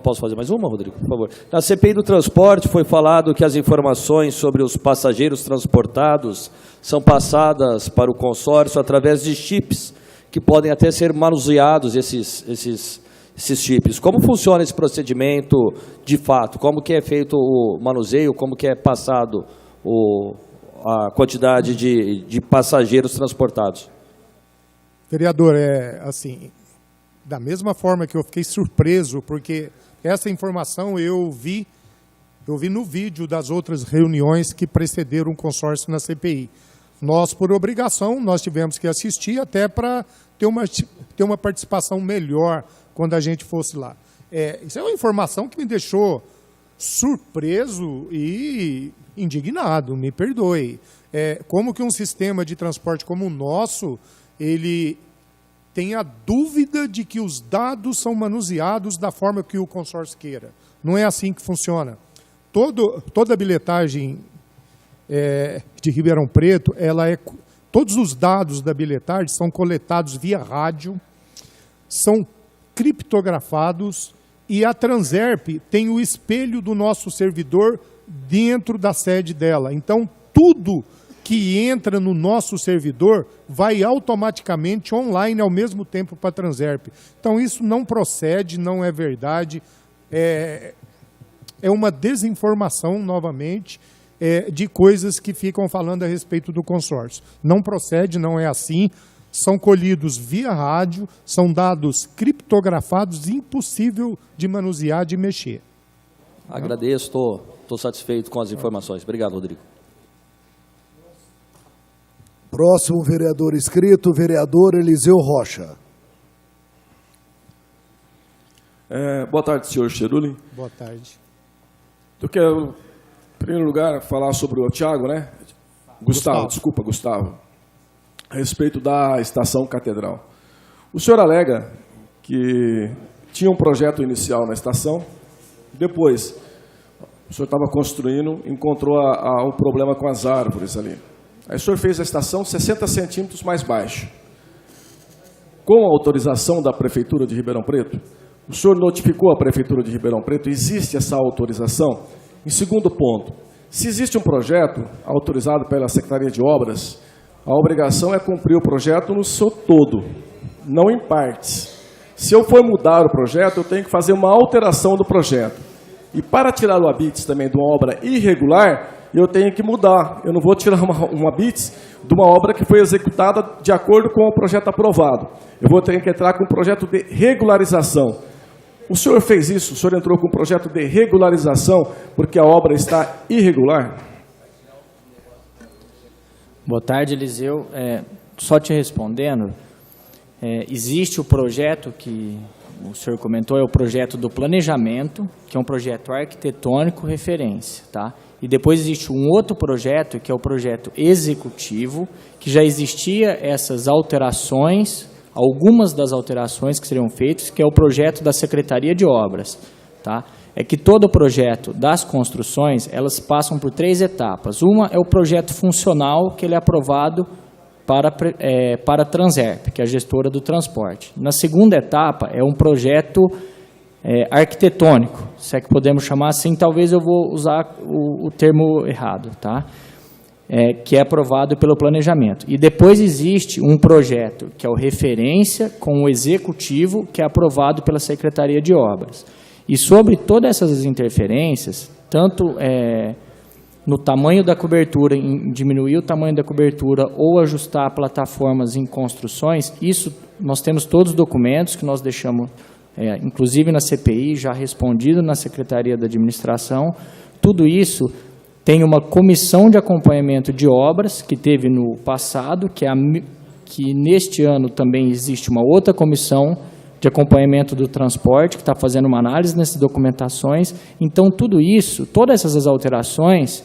Posso fazer mais uma, Rodrigo, por favor? Na CPI do transporte foi falado que as informações sobre os passageiros transportados são passadas para o consórcio através de chips, que podem até ser manuseados, esses chips. Como funciona esse procedimento de fato? Como que é feito o manuseio? Como que é passado a quantidade de passageiros transportados? Vereador, assim... Da mesma forma que eu fiquei surpreso, porque essa informação eu vi no vídeo das outras reuniões que precederam o consórcio na CPI. Nós, por obrigação, nós tivemos que assistir até para ter uma participação melhor quando a gente fosse lá. Isso é uma informação que me deixou surpreso e indignado, me perdoe. Como que um sistema de transporte como o nosso, ele tem a dúvida de que os dados são manuseados da forma que o consórcio queira. Não é assim que funciona. Toda a bilhetagem de Ribeirão Preto, todos os dados da bilhetagem são coletados via rádio, são criptografados, e a Transerp tem o espelho do nosso servidor dentro da sede dela. Então, tudo que entra no nosso servidor vai automaticamente online ao mesmo tempo para a Transerp. Então, isso não procede, não é verdade. É uma desinformação, novamente, de coisas que ficam falando a respeito do consórcio. Não procede, não é assim. São colhidos via rádio, são dados criptografados, impossível de manusear, de mexer. Agradeço, estou satisfeito com as informações. Obrigado, Rodrigo. Próximo vereador inscrito, vereador Eliseu Rocha. Boa tarde, senhor Cheruli. Boa tarde. Eu quero, em primeiro lugar, falar sobre o Thiago, né? Gustavo. A respeito da Estação Catedral. O senhor alega que tinha um projeto inicial na estação, depois o senhor estava construindo, encontrou um problema com as árvores ali. Aí o senhor fez a estação 60 centímetros mais baixa. Com a autorização da Prefeitura de Ribeirão Preto, o senhor notificou a Prefeitura de Ribeirão Preto, existe essa autorização? Em segundo ponto, se existe um projeto autorizado pela Secretaria de Obras, a obrigação é cumprir o projeto no seu todo, não em partes. Se eu for mudar o projeto, eu tenho que fazer uma alteração do projeto. E para tirar o habites também de uma obra irregular, eu tenho que mudar. Eu não vou tirar uma habites de uma obra que foi executada de acordo com o projeto aprovado. Eu vou ter que entrar com um projeto de regularização. O senhor fez isso? O senhor entrou com um projeto de regularização porque a obra está irregular? Boa tarde, Eliseu. Só te respondendo, existe o projeto que o senhor comentou, é o projeto do planejamento, que é um projeto arquitetônico referência, tá? E depois existe um outro projeto, que é o projeto executivo, que já existia essas alterações, algumas das alterações que seriam feitas, que é o projeto da Secretaria de Obras. Tá? É que todo o projeto das construções, elas passam por 3 etapas. Uma é o projeto funcional, que ele é aprovado para a Transerp, que é a gestora do transporte. Na segunda etapa, é um projeto arquitetônico, se é que podemos chamar assim, talvez eu vou usar o termo errado, tá? Que é aprovado pelo planejamento. E depois existe um projeto, que é o referência com o executivo, que é aprovado pela Secretaria de Obras. E sobre todas essas interferências, tanto no tamanho da cobertura, em diminuir o tamanho da cobertura ou ajustar plataformas em construções, isso nós temos todos os documentos que nós deixamos, inclusive na CPI, já respondido na Secretaria da Administração. Tudo isso tem uma comissão de acompanhamento de obras que teve no passado, que neste ano também existe uma outra comissão de acompanhamento do transporte, que está fazendo uma análise nessas documentações. Então, tudo isso, todas essas alterações,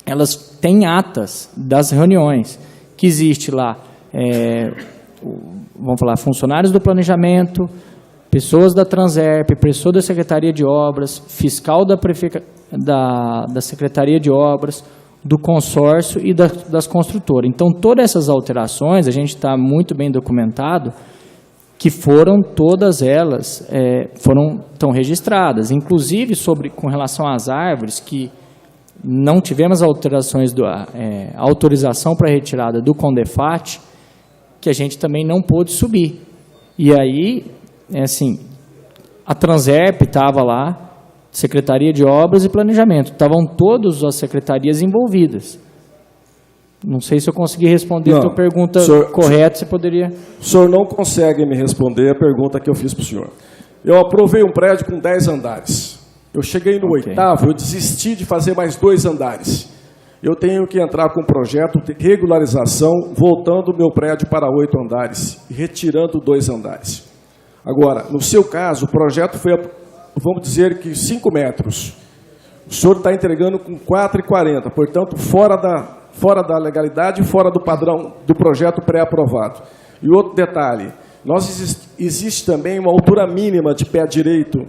elas têm atas das reuniões, que existe lá, vamos falar, funcionários do planejamento, pessoas da Transerp, pessoa da Secretaria de Obras, fiscal da Secretaria de Obras, do consórcio e das construtoras. Então, todas essas alterações, a gente está muito bem documentado, que foram todas elas estão registradas, inclusive com relação às árvores, que não tivemos alterações autorização para retirada do CONDEFAT, que a gente também não pôde subir. E aí, a Transerp estava lá, Secretaria de Obras e Planejamento, estavam todas as secretarias envolvidas. Não sei se eu consegui responder a tua pergunta correta, você poderia... O senhor não consegue me responder a pergunta que eu fiz para o senhor. Eu aprovei um prédio com 10 andares. Eu cheguei no 8º, eu desisti de fazer mais 2 andares. Eu tenho que entrar com um projeto de regularização, voltando o meu prédio para 8 andares, e retirando 2 andares. Agora, no seu caso, o projeto foi, vamos dizer que 5 metros. O senhor está entregando com 4,40, portanto, fora da legalidade e fora do padrão do projeto pré-aprovado. E outro detalhe, existe também uma altura mínima de pé direito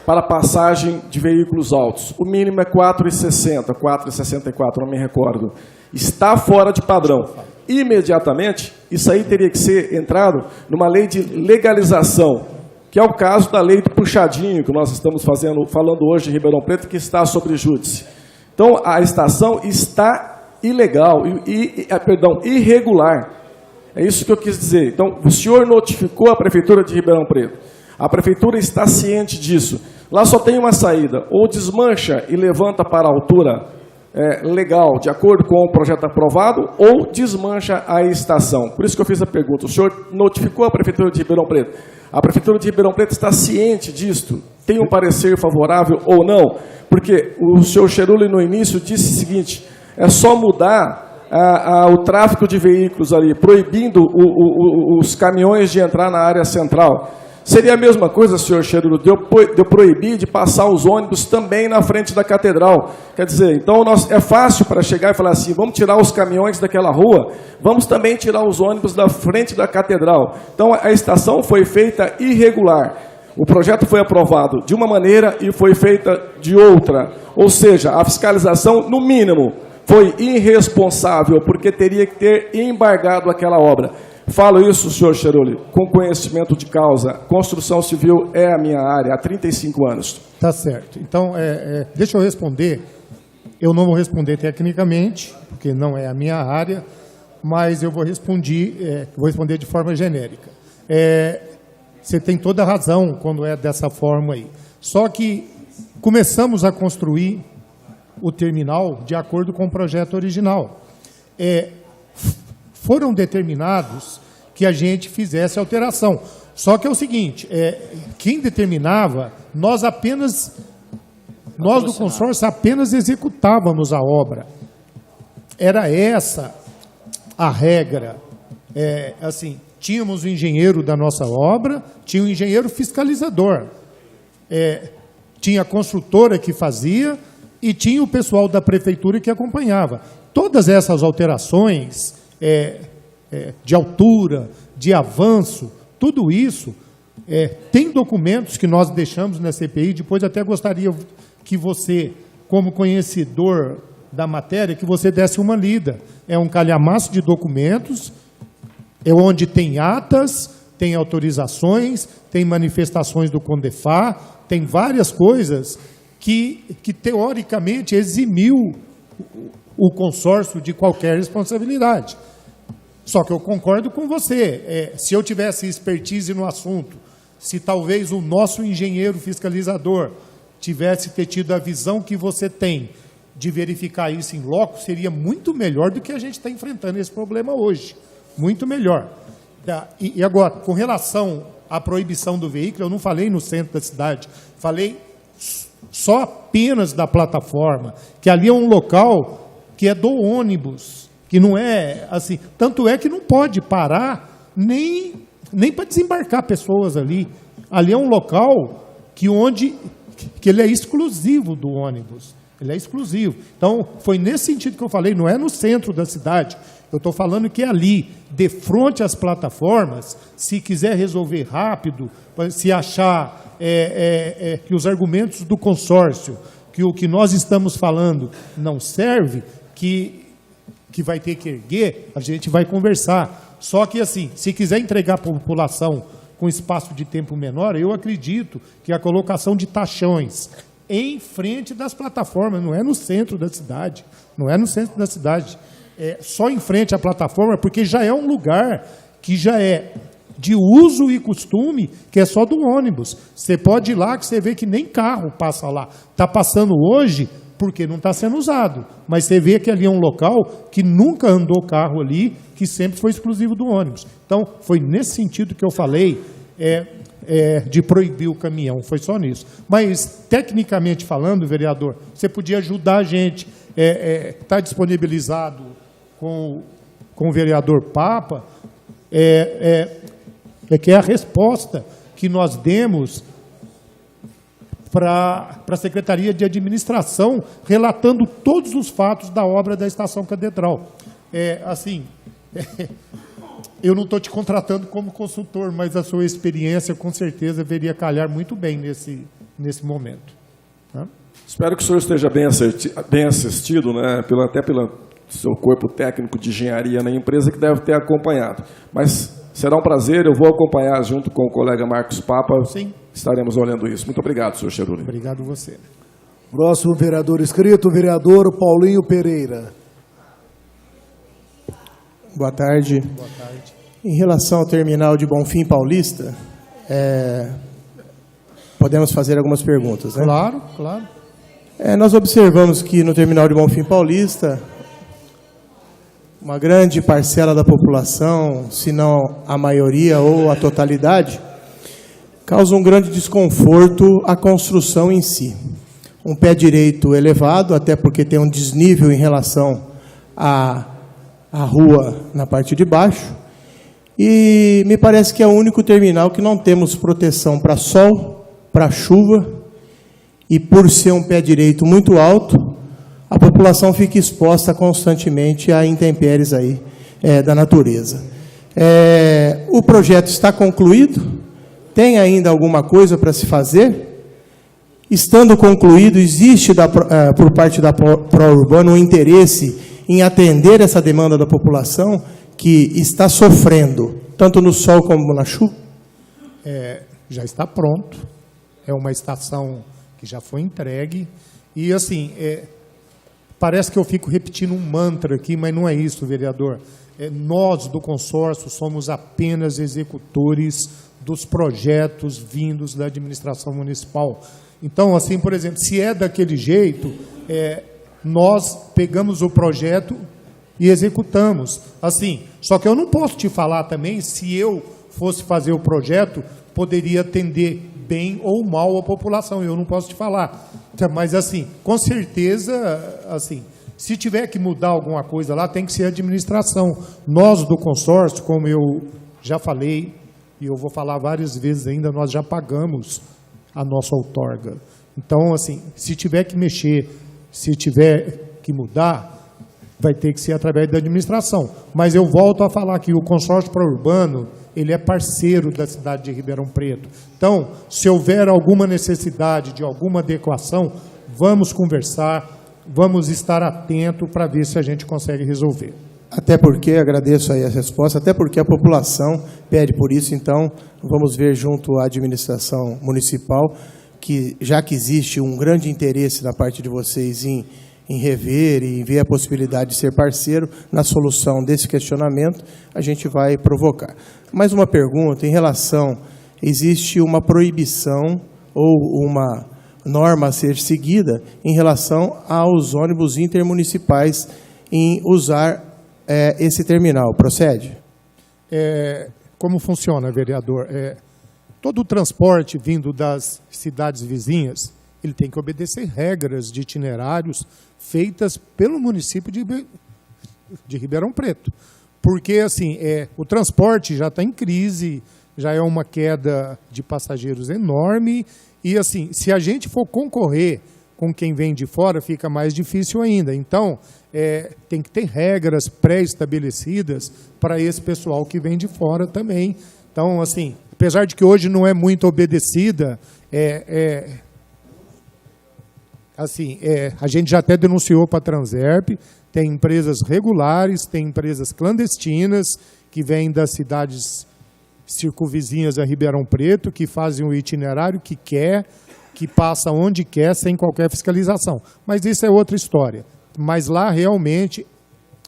para passagem de veículos altos. O mínimo é 4,60, 4,64, não me recordo. Está fora de padrão. Imediatamente, isso aí teria que ser entrado numa lei de legalização, que é o caso da lei do puxadinho, que nós estamos falando hoje em Ribeirão Preto, que está sobre júdice. Então, a estação está ilegal, irregular. É isso que eu quis dizer. Então, o senhor notificou a Prefeitura de Ribeirão Preto. A Prefeitura está ciente disso. Lá só tem uma saída. Ou desmancha e levanta para a altura legal, de acordo com o projeto aprovado, ou desmancha a estação. Por isso que eu fiz a pergunta. O senhor notificou a Prefeitura de Ribeirão Preto. A Prefeitura de Ribeirão Preto está ciente disto? Tem um parecer favorável ou não? Porque o senhor Cheruli, no início, disse o seguinte: é só mudar o tráfego de veículos ali, proibindo os caminhões de entrar na área central. Seria a mesma coisa, senhor Cheruli, de eu proibir de passar os ônibus também na frente da catedral. Quer dizer, então é fácil para chegar e falar assim: vamos tirar os caminhões daquela rua, vamos também tirar os ônibus da frente da catedral. Então a estação foi feita irregular. O projeto foi aprovado de uma maneira e foi feita de outra. Ou seja, a fiscalização, no mínimo, foi irresponsável, porque teria que ter embargado aquela obra. Falo isso, senhor Cheruli, com conhecimento de causa. Construção civil é a minha área há 35 anos. Tá certo. Então, deixa eu responder. Eu não vou responder tecnicamente, porque não é a minha área, mas eu vou responder de forma genérica. Você tem toda a razão quando é dessa forma aí. Só que começamos a construir o terminal de acordo com o projeto original. Foram determinados que a gente fizesse alteração. Só que é o seguinte, quem determinava, nós do consórcio apenas executávamos a obra. Era essa a regra. Tínhamos o engenheiro da nossa obra, tinha o engenheiro fiscalizador, tinha a construtora que fazia, e tinha o pessoal da prefeitura que acompanhava. Todas essas alterações de altura, de avanço, tudo isso, tem documentos que nós deixamos na CPI, depois até gostaria que você, como conhecedor da matéria, que você desse uma lida. É um calhamaço de documentos, onde tem atas, tem autorizações, tem manifestações do CONDEFA, tem várias coisas que teoricamente eximiu o consórcio de qualquer responsabilidade. Só que eu concordo com você. Se eu tivesse expertise no assunto, se talvez o nosso engenheiro fiscalizador tivesse tido a visão que você tem de verificar isso em loco, seria muito melhor do que a gente está enfrentando esse problema hoje. Muito melhor. E agora, com relação à proibição do veículo, eu não falei no centro da cidade, falei só apenas da plataforma, que ali é um local que é do ônibus, que não é assim, tanto é que não pode parar nem para desembarcar pessoas ali. Ali é um local que ele é exclusivo do ônibus. Ele é exclusivo. Então, foi nesse sentido que eu falei, não é no centro da cidade. Eu estou falando que ali, de frente às plataformas, se quiser resolver rápido, se achar que os argumentos do consórcio, que o que nós estamos falando não serve, que vai ter que erguer, a gente vai conversar. Só que, assim, se quiser entregar para a população com espaço de tempo menor, eu acredito que a colocação de taxões em frente das plataformas, não é no centro da cidade, não é no centro da cidade, é só em frente à plataforma, porque já é um lugar que já é de uso e costume, que é só do ônibus. Você pode ir lá que você vê que nem carro passa lá. Está passando hoje porque não está sendo usado, mas você vê que ali é um local que nunca andou carro ali, que sempre foi exclusivo do ônibus. Então, foi nesse sentido que eu falei de proibir o caminhão, foi só nisso. Mas, tecnicamente falando, vereador, você podia ajudar a gente, está disponibilizado com o vereador Papa, que é a resposta que nós demos para a Secretaria de Administração, relatando todos os fatos da obra da Estação Catedral. Eu não estou te contratando como consultor, mas a sua experiência, com certeza, veria calhar muito bem nesse momento. Tá? Espero que o senhor esteja bem assistido, né, até pelo seu corpo técnico de engenharia na empresa, que deve ter acompanhado. Mas será um prazer, eu vou acompanhar junto com o colega Marcos Papa. Sim. Estaremos olhando isso. Muito obrigado, senhor Cheruli. Obrigado a você. Próximo vereador inscrito, o vereador Paulinho Pereira. Boa tarde. Boa tarde. Em relação ao terminal de Bonfim Paulista, podemos fazer algumas perguntas, né? Claro, claro. Nós observamos que no terminal de Bonfim Paulista, uma grande parcela da população, se não a maioria ou a totalidade, causa um grande desconforto à construção em si. Um pé direito elevado, até porque tem um desnível em relação à rua na parte de baixo, e me parece que é o único terminal que não temos proteção para sol, para chuva, e por ser um pé direito muito alto, a população fica exposta constantemente a intempéries aí, da natureza. O projeto está concluído? Tem ainda alguma coisa para se fazer? Estando concluído, existe por parte da Pró-Urbana um interesse em atender essa demanda da população que está sofrendo, tanto no sol como na chuva? Já está pronto. É uma estação que já foi entregue. E, assim, parece que eu fico repetindo um mantra aqui, mas não é isso, vereador. Nós, do consórcio, somos apenas executores dos projetos vindos da administração municipal. Então, assim, por exemplo, se é daquele jeito, nós pegamos o projeto e executamos. Assim, só que eu não posso te falar também, se eu fosse fazer o projeto, poderia atender bem ou mal a população, eu não posso te falar. Mas, assim, com certeza, assim, se tiver que mudar alguma coisa lá, tem que ser a administração. Nós, do consórcio, como eu já falei, e eu vou falar várias vezes ainda, nós já pagamos a nossa outorga. Então, assim, se tiver que mexer se tiver que mudar, vai ter que ser através da administração. Mas eu volto a falar que o consórcio pró-urbano, ele é parceiro da cidade de Ribeirão Preto. Então, se houver alguma necessidade de alguma adequação, vamos conversar, vamos estar atentos para ver se a gente consegue resolver. Até porque, agradeço aí a resposta, até porque a população pede por isso, então vamos ver junto à administração municipal, que já que existe um grande interesse da parte de vocês em rever e ver a possibilidade de ser parceiro na solução desse questionamento, a gente vai provocar. Mais uma pergunta em relação, existe uma proibição ou uma norma a ser seguida em relação aos ônibus intermunicipais em usar esse terminal. Procede? Como funciona, vereador? Todo o transporte vindo das cidades vizinhas, ele tem que obedecer regras de itinerários feitas pelo município de Ribeirão Preto. Porque, assim, o transporte já está em crise, já é uma queda de passageiros enorme, e, assim, se a gente for concorrer com quem vem de fora, fica mais difícil ainda. Então, tem que ter regras pré-estabelecidas para esse pessoal que vem de fora também. Então, assim, apesar de que hoje não é muito obedecida, a gente já até denunciou para a Transerp, tem empresas regulares, tem empresas clandestinas que vêm das cidades circunvizinhas a Ribeirão Preto, que fazem o itinerário que quer, que passa onde quer, sem qualquer fiscalização. Mas isso é outra história. Mas lá realmente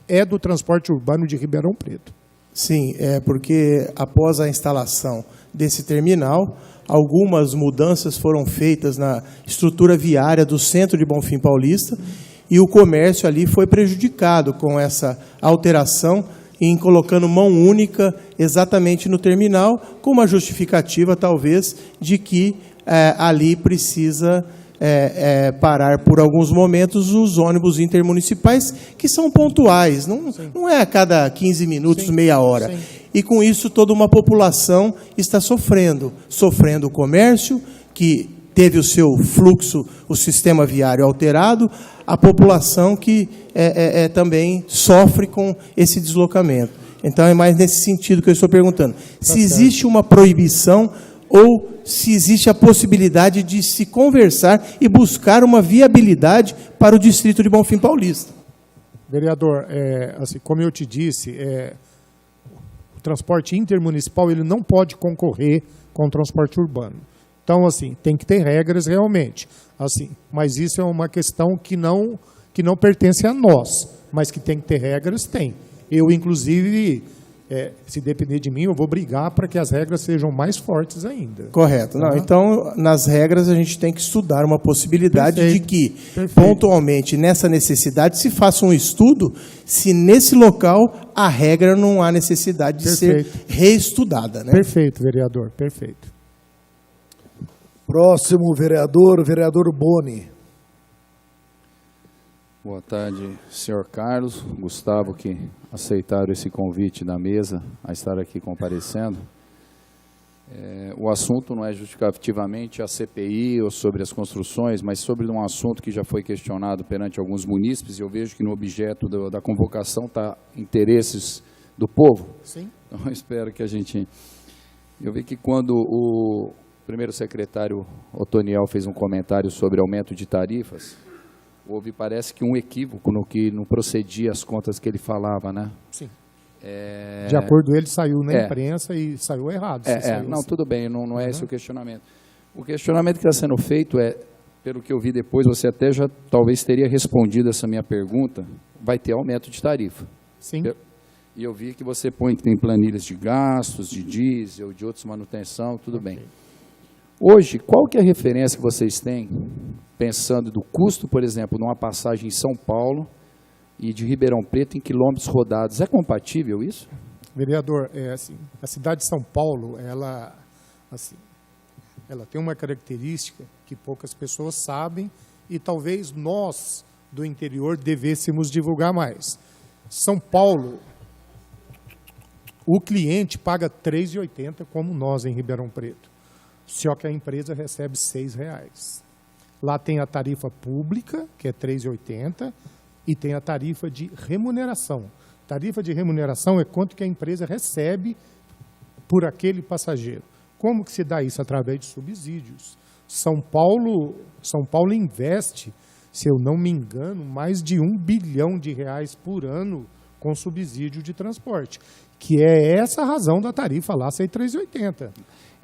é do transporte urbano de Ribeirão Preto. Sim, porque após a instalação desse terminal, algumas mudanças foram feitas na estrutura viária do centro de Bonfim Paulista e o comércio ali foi prejudicado com essa alteração em colocando mão única exatamente no terminal, com uma justificativa, talvez, de que ali precisa parar por alguns momentos os ônibus intermunicipais, que são pontuais, não é a cada 15 minutos, sim, meia hora. Sim. E com isso toda uma população está sofrendo o comércio, que teve o seu fluxo, o sistema viário alterado, a população que também sofre com esse deslocamento. Então é mais nesse sentido que eu estou perguntando. Se existe uma proibição ou se existe a possibilidade de se conversar e buscar uma viabilidade para o distrito de Bonfim Paulista. Vereador, assim, como eu te disse, o transporte intermunicipal ele não pode concorrer com o transporte urbano. Então, assim, tem que ter regras realmente. Assim, mas isso é uma questão que não pertence a nós, mas que tem que ter regras, tem. Eu, inclusive, se depender de mim, eu vou brigar para que as regras sejam mais fortes ainda. Correto. Não, então, nas regras, a gente tem que estudar uma possibilidade de que, pontualmente, nessa necessidade, se faça um estudo se nesse local a regra não há necessidade de ser reestudada. Né? Perfeito, vereador, perfeito. Próximo vereador Boni. Boa tarde, senhor Carlos, Gustavo, que aceitaram esse convite da mesa a estar aqui comparecendo. O assunto não é justificativamente a CPI ou sobre as construções, mas sobre um assunto que já foi questionado perante alguns munícipes, e eu vejo que no objeto da convocação está interesses do povo. Sim. Então, eu espero que a gente... Eu vi que quando o primeiro secretário Otoniel fez um comentário sobre aumento de tarifas, houve, parece que, um equívoco no que não procedia as contas que ele falava, né? Sim. De acordo com ele, saiu na imprensa e saiu errado. Não, assim. Tudo bem, não é esse o questionamento. O questionamento que está sendo feito pelo que eu vi depois, você até já talvez teria respondido essa minha pergunta, vai ter aumento de tarifa. Sim. E eu vi que você põe em planilhas de gastos, de diesel, de outros manutenção, tudo bem. Hoje, qual que é a referência que vocês têm, pensando do custo, por exemplo, numa passagem em São Paulo e de Ribeirão Preto em quilômetros rodados? É compatível isso? Vereador, assim, a cidade de São Paulo, ela tem uma característica que poucas pessoas sabem e talvez nós, do interior, devêssemos divulgar mais. São Paulo, o cliente paga R$ 3,80, como nós em Ribeirão Preto. Só que a empresa recebe R$ 6,00. Lá tem a tarifa pública, que é R$ 3,80, e tem a tarifa de remuneração. Tarifa de remuneração é quanto que a empresa recebe por aquele passageiro. Como que se dá isso? Através de subsídios. São Paulo investe, se eu não me engano, mais de R$ 1 bilhão por ano com subsídio de transporte, que é essa a razão da tarifa lá ser R$ 3,80.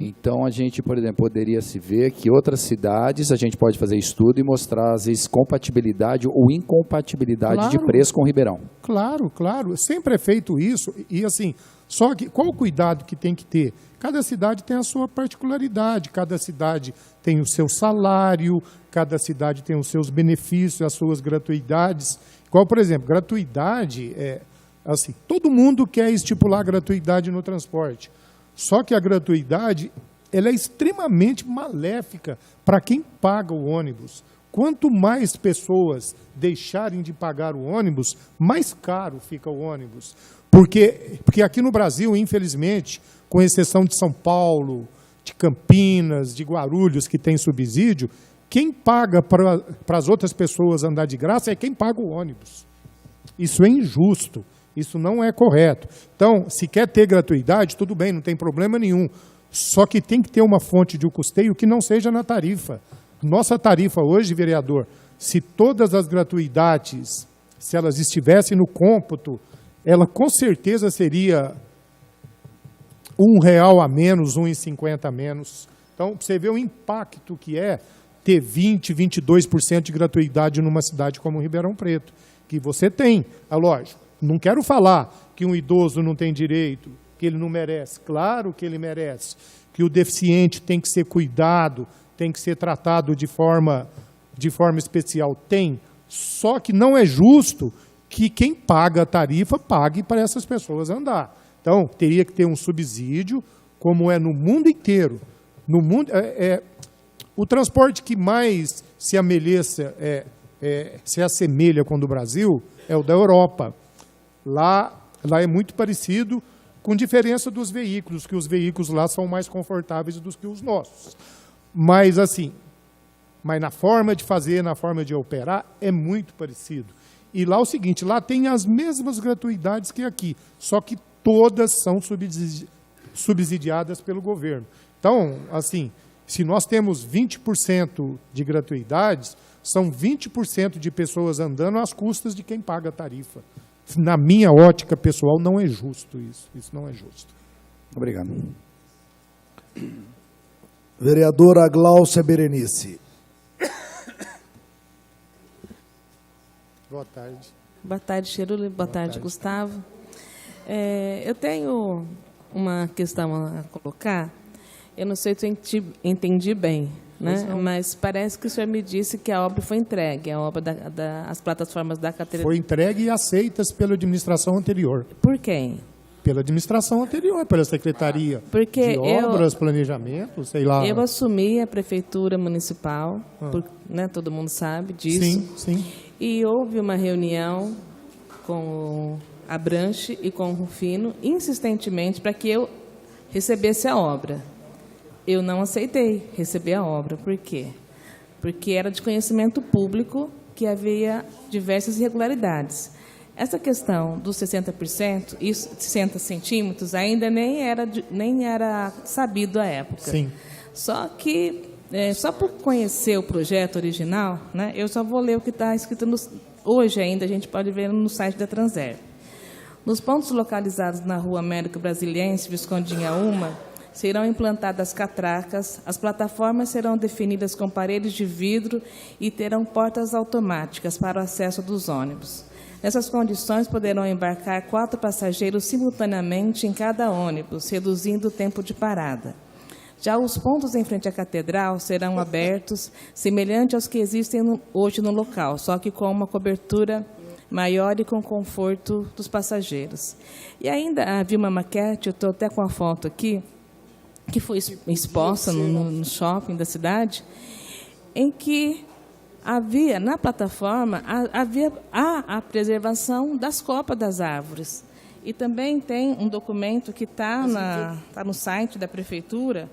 Então, a gente, por exemplo, poderia se ver que outras cidades, a gente pode fazer estudo e mostrar, às vezes, compatibilidade ou incompatibilidade de preço com Ribeirão. Claro, claro. Sempre é feito isso. E, assim, só que qual o cuidado que tem que ter? Cada cidade tem a sua particularidade, cada cidade tem o seu salário, cada cidade tem os seus benefícios, as suas gratuidades. Igual, por exemplo, gratuidade, assim, todo mundo quer estipular gratuidade no transporte. Só que a gratuidade, ela é extremamente maléfica para quem paga o ônibus. Quanto mais pessoas deixarem de pagar o ônibus, mais caro fica o ônibus. Porque aqui no Brasil, infelizmente, com exceção de São Paulo, de Campinas, de Guarulhos, que tem subsídio, quem paga para as outras pessoas andar de graça é quem paga o ônibus. Isso é injusto. Isso não é correto. Então, se quer ter gratuidade, tudo bem, não tem problema nenhum. Só que tem que ter uma fonte de custeio que não seja na tarifa. Nossa tarifa hoje, vereador, se todas as gratuidades, se elas estivessem no cômputo, ela com certeza seria R$ 1 a menos, R$ 1,50 a menos. Então, você vê o impacto que é ter 20%, 22% de gratuidade numa cidade como Ribeirão Preto, que você tem, é lógico. Não quero falar que um idoso não tem direito, que ele não merece. Claro que ele merece. Que o deficiente tem que ser cuidado, tem que ser tratado de forma especial. Tem. Só que não é justo que quem paga a tarifa pague para essas pessoas andar. Então, teria que ter um subsídio, como é no mundo inteiro. No mundo, o transporte que mais se assemelha com o do Brasil é o da Europa. Lá é muito parecido, com diferença dos veículos, que os veículos lá são mais confortáveis do que os nossos. Mas na forma de fazer, na forma de operar, é muito parecido. E lá é o seguinte, lá tem as mesmas gratuidades que aqui, só que todas são subsidiadas pelo governo. Então, assim, se nós temos 20% de gratuidades, são 20% de pessoas andando às custas de quem paga a tarifa. Na minha ótica pessoal, não é justo isso. Isso não é justo. Obrigado. Vereadora Gláucia Berenice. Boa tarde. Boa tarde, Cheruli. Boa tarde, Gustavo. Eu tenho uma questão a colocar. Eu não sei se eu entendi bem, né? Mas parece que o senhor me disse que a obra foi entregue, a obra das plataformas da Catedral. Foi entregue e aceitas pela administração anterior. Por quem? Pela administração anterior, pela Secretaria Porque de Obras, Planejamento, sei lá. Eu assumi a Prefeitura Municipal, todo mundo sabe disso. Sim, sim. E houve uma reunião com a Branche e com o Rufino, insistentemente, para que eu recebesse a obra. Eu não aceitei receber a obra. Por quê? Porque era de conhecimento público que havia diversas irregularidades. Essa questão dos 60% e 60 centímetros ainda nem era sabido à época. Sim. Só que, só por conhecer o projeto original, né, eu só vou ler o que está escrito hoje ainda, a gente pode ver no site da Transerv. Nos pontos localizados na Rua América Brasiliense, Viscondinha Uma, serão implantadas catracas, as plataformas serão definidas com paredes de vidro e terão portas automáticas para o acesso dos ônibus. Nessas condições, poderão embarcar 4 passageiros simultaneamente em cada ônibus, reduzindo o tempo de parada. Já os pontos em frente à catedral serão abertos, semelhante aos que existem hoje no local, só que com uma cobertura maior e com conforto dos passageiros. E ainda havia uma maquete, eu estou até com a foto aqui, que foi exposta no shopping da cidade, em que havia, na plataforma, havia a preservação das copas das árvores. E também tem um documento que está no site da Prefeitura,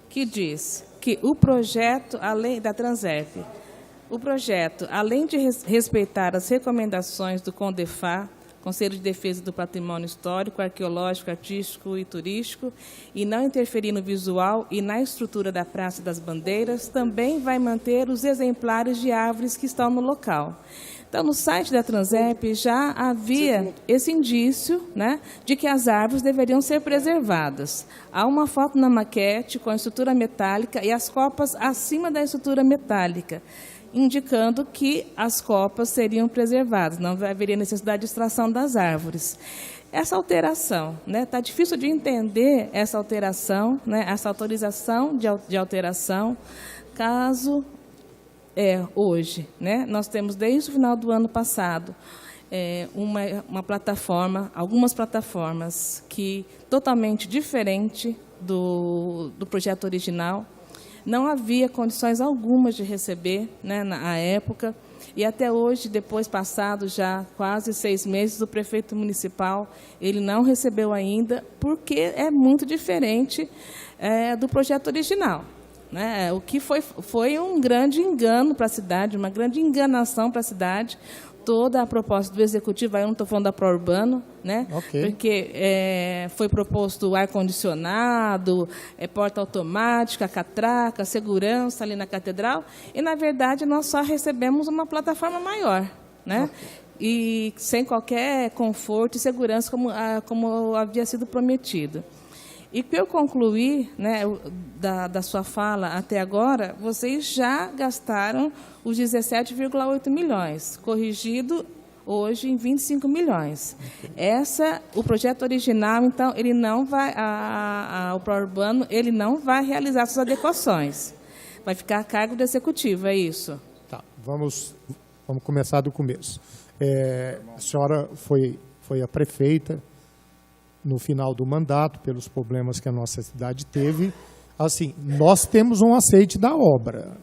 que diz que o projeto, além da Transerp, o projeto, além de respeitar as recomendações do CONDEFA, Conselho de Defesa do Patrimônio Histórico, Arqueológico, Artístico e Turístico, e não interferir no visual e na estrutura da Praça das Bandeiras, também vai manter os exemplares de árvores que estão no local. Então, no site da Transerp já havia esse indício, né, de que as árvores deveriam ser preservadas. Há uma foto na maquete com a estrutura metálica e as copas acima da estrutura metálica, indicando que as copas seriam preservadas, não haveria necessidade de extração das árvores. Essa alteração, né, está difícil de entender essa alteração, né, essa autorização de alteração, caso hoje, né, nós temos desde o final do ano passado uma plataforma, algumas plataformas que totalmente diferente do projeto original. Não havia condições algumas de receber, né, na época, e até hoje, depois passado já quase 6 meses, o prefeito municipal ele não recebeu ainda, porque é muito diferente do projeto original, né? O que foi um grande engano para a cidade, uma grande enganação para a cidade. Toda a proposta do Executivo, aí eu não estou falando da Pró-Urbano, né? Okay. Porque foi proposto ar-condicionado, porta automática, catraca, segurança ali na Catedral, e, na verdade, nós só recebemos uma plataforma maior, né? Okay. E sem qualquer conforto e segurança como havia sido prometido. E para eu concluir, né, da sua fala até agora, vocês já gastaram os 17,8 milhões, corrigido hoje em 25 milhões. O projeto original, então, ele não vai, o Pró-Urbano, ele não vai realizar suas adequações. Vai ficar a cargo do Executivo, é isso? Tá, vamos começar do começo. A senhora foi a prefeita no final do mandato, pelos problemas que a nossa cidade teve. Assim, nós temos um aceite da obra.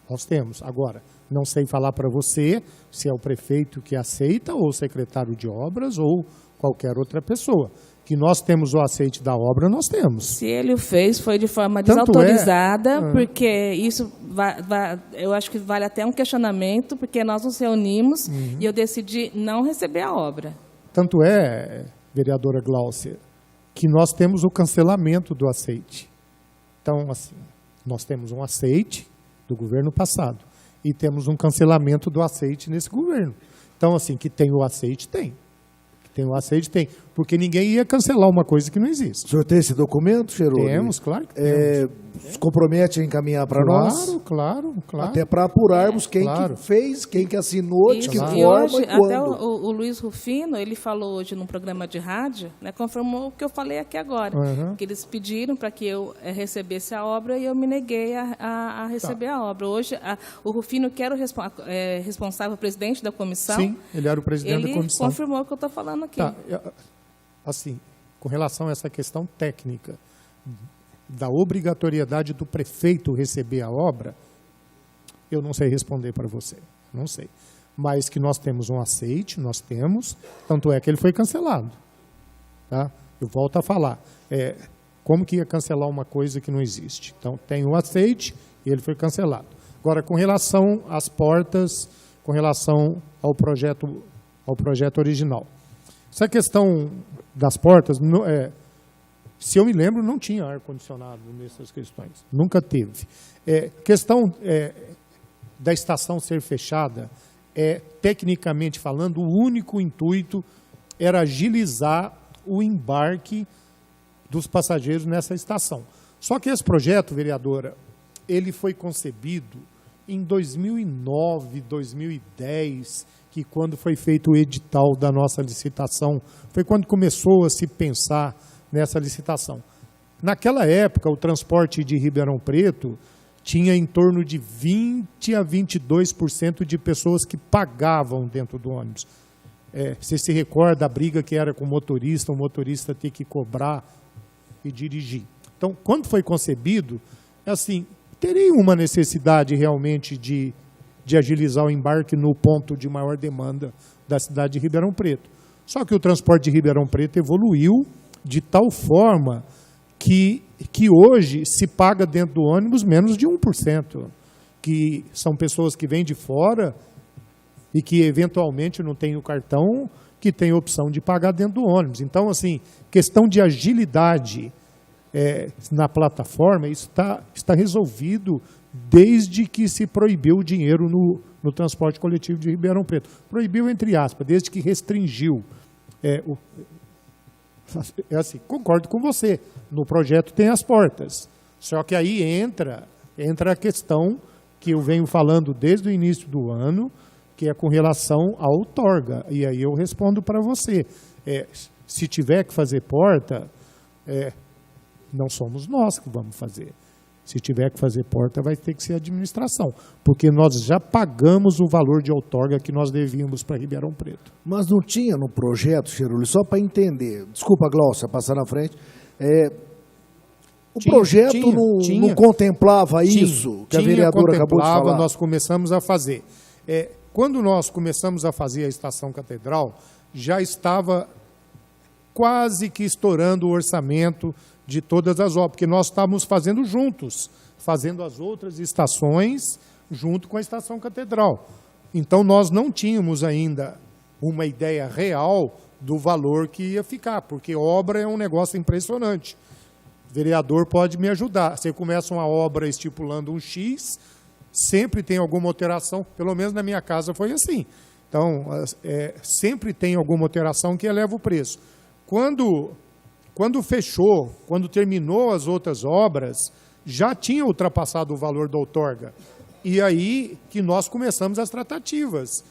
Nós temos. Agora, não sei falar para você se é o prefeito que aceita, ou o secretário de obras, ou qualquer outra pessoa. Que nós temos o aceite da obra, nós temos. Se ele o fez, foi de forma desautorizada, porque isso eu acho que vale até um questionamento, porque nós nos reunimos e eu decidi não receber a obra. Tanto vereadora Gláucia, que nós temos o cancelamento do aceite. Então, assim, nós temos um aceite do governo passado e temos um cancelamento do aceite nesse governo. Então, assim, que tem o aceite, tem. Que tem o aceite, tem. Porque ninguém ia cancelar uma coisa que não existe. O senhor tem esse documento, Cheroli? Temos, claro que temos. Se compromete a encaminhar para nós? Claro. Até para apurarmos quem que fez, quem que assinou, de que forma e hoje, e quando. Até o Luiz Rufino, ele falou hoje num programa de rádio, né, confirmou o que eu falei aqui agora, que eles pediram para que eu recebesse a obra e eu me neguei a receber a obra. Hoje, o Rufino, que era o responsável, presidente da comissão, sim, ele era o presidente da comissão. Ele confirmou o que eu estou falando aqui. Tá. Assim, com relação a essa questão técnica da obrigatoriedade do prefeito receber a obra, eu não sei responder para você, não sei. Mas que nós temos um aceite, nós temos, tanto é que ele foi cancelado. Tá? Eu volto a falar, como que ia cancelar uma coisa que não existe? Então, tem um aceite e ele foi cancelado. Agora, com relação às portas, com relação ao projeto original. Essa questão das portas, se eu me lembro, não tinha ar-condicionado nessas questões. Nunca teve. Questão da estação ser fechada, tecnicamente falando, o único intuito era agilizar o embarque dos passageiros nessa estação. Só que esse projeto, vereadora, ele foi concebido em 2009, 2010, que quando foi feito o edital da nossa licitação, foi quando começou a se pensar nessa licitação. Naquela época, o transporte de Ribeirão Preto tinha em torno de 20% a 22% de pessoas que pagavam dentro do ônibus. Você se recorda a briga que era com o motorista ter que cobrar e dirigir. Então, quando foi concebido, assim, teria uma necessidade realmente de agilizar o embarque no ponto de maior demanda da cidade de Ribeirão Preto. Só que o transporte de Ribeirão Preto evoluiu de tal forma que hoje se paga dentro do ônibus menos de 1%, que são pessoas que vêm de fora e que eventualmente não têm o cartão, que tem a opção de pagar dentro do ônibus. Então, assim, questão de agilidade na plataforma, isso está resolvido desde que se proibiu o dinheiro no transporte coletivo de Ribeirão Preto. Proibiu, entre aspas, desde que restringiu. Assim, concordo com você, no projeto tem as portas. Só que aí entra a questão que eu venho falando desde o início do ano, que é com relação à outorga. E aí eu respondo para você. Se tiver que fazer porta, não somos nós que vamos fazer. Se tiver que fazer porta, vai ter que ser a administração, porque nós já pagamos o valor de outorga que nós devíamos para Ribeirão Preto. Mas não tinha no projeto, Cheruli, só para entender, desculpa, Glaucia, passar na frente, o projeto não contemplava isso que a vereadora acabou de falar? Nós começamos a fazer. Quando nós começamos a fazer a Estação Catedral, já estava quase que estourando o orçamento de todas as obras, porque nós estávamos fazendo juntos, fazendo as outras estações junto com a Estação Catedral. Então, nós não tínhamos ainda uma ideia real do valor que ia ficar, porque obra é um negócio impressionante. O vereador pode me ajudar. Você começa uma obra estipulando um X, sempre tem alguma alteração, pelo menos na minha casa foi assim. Então, sempre tem alguma alteração que eleva o preço. Quando fechou, quando terminou as outras obras, já tinha ultrapassado o valor da outorga. E aí que nós começamos as tratativas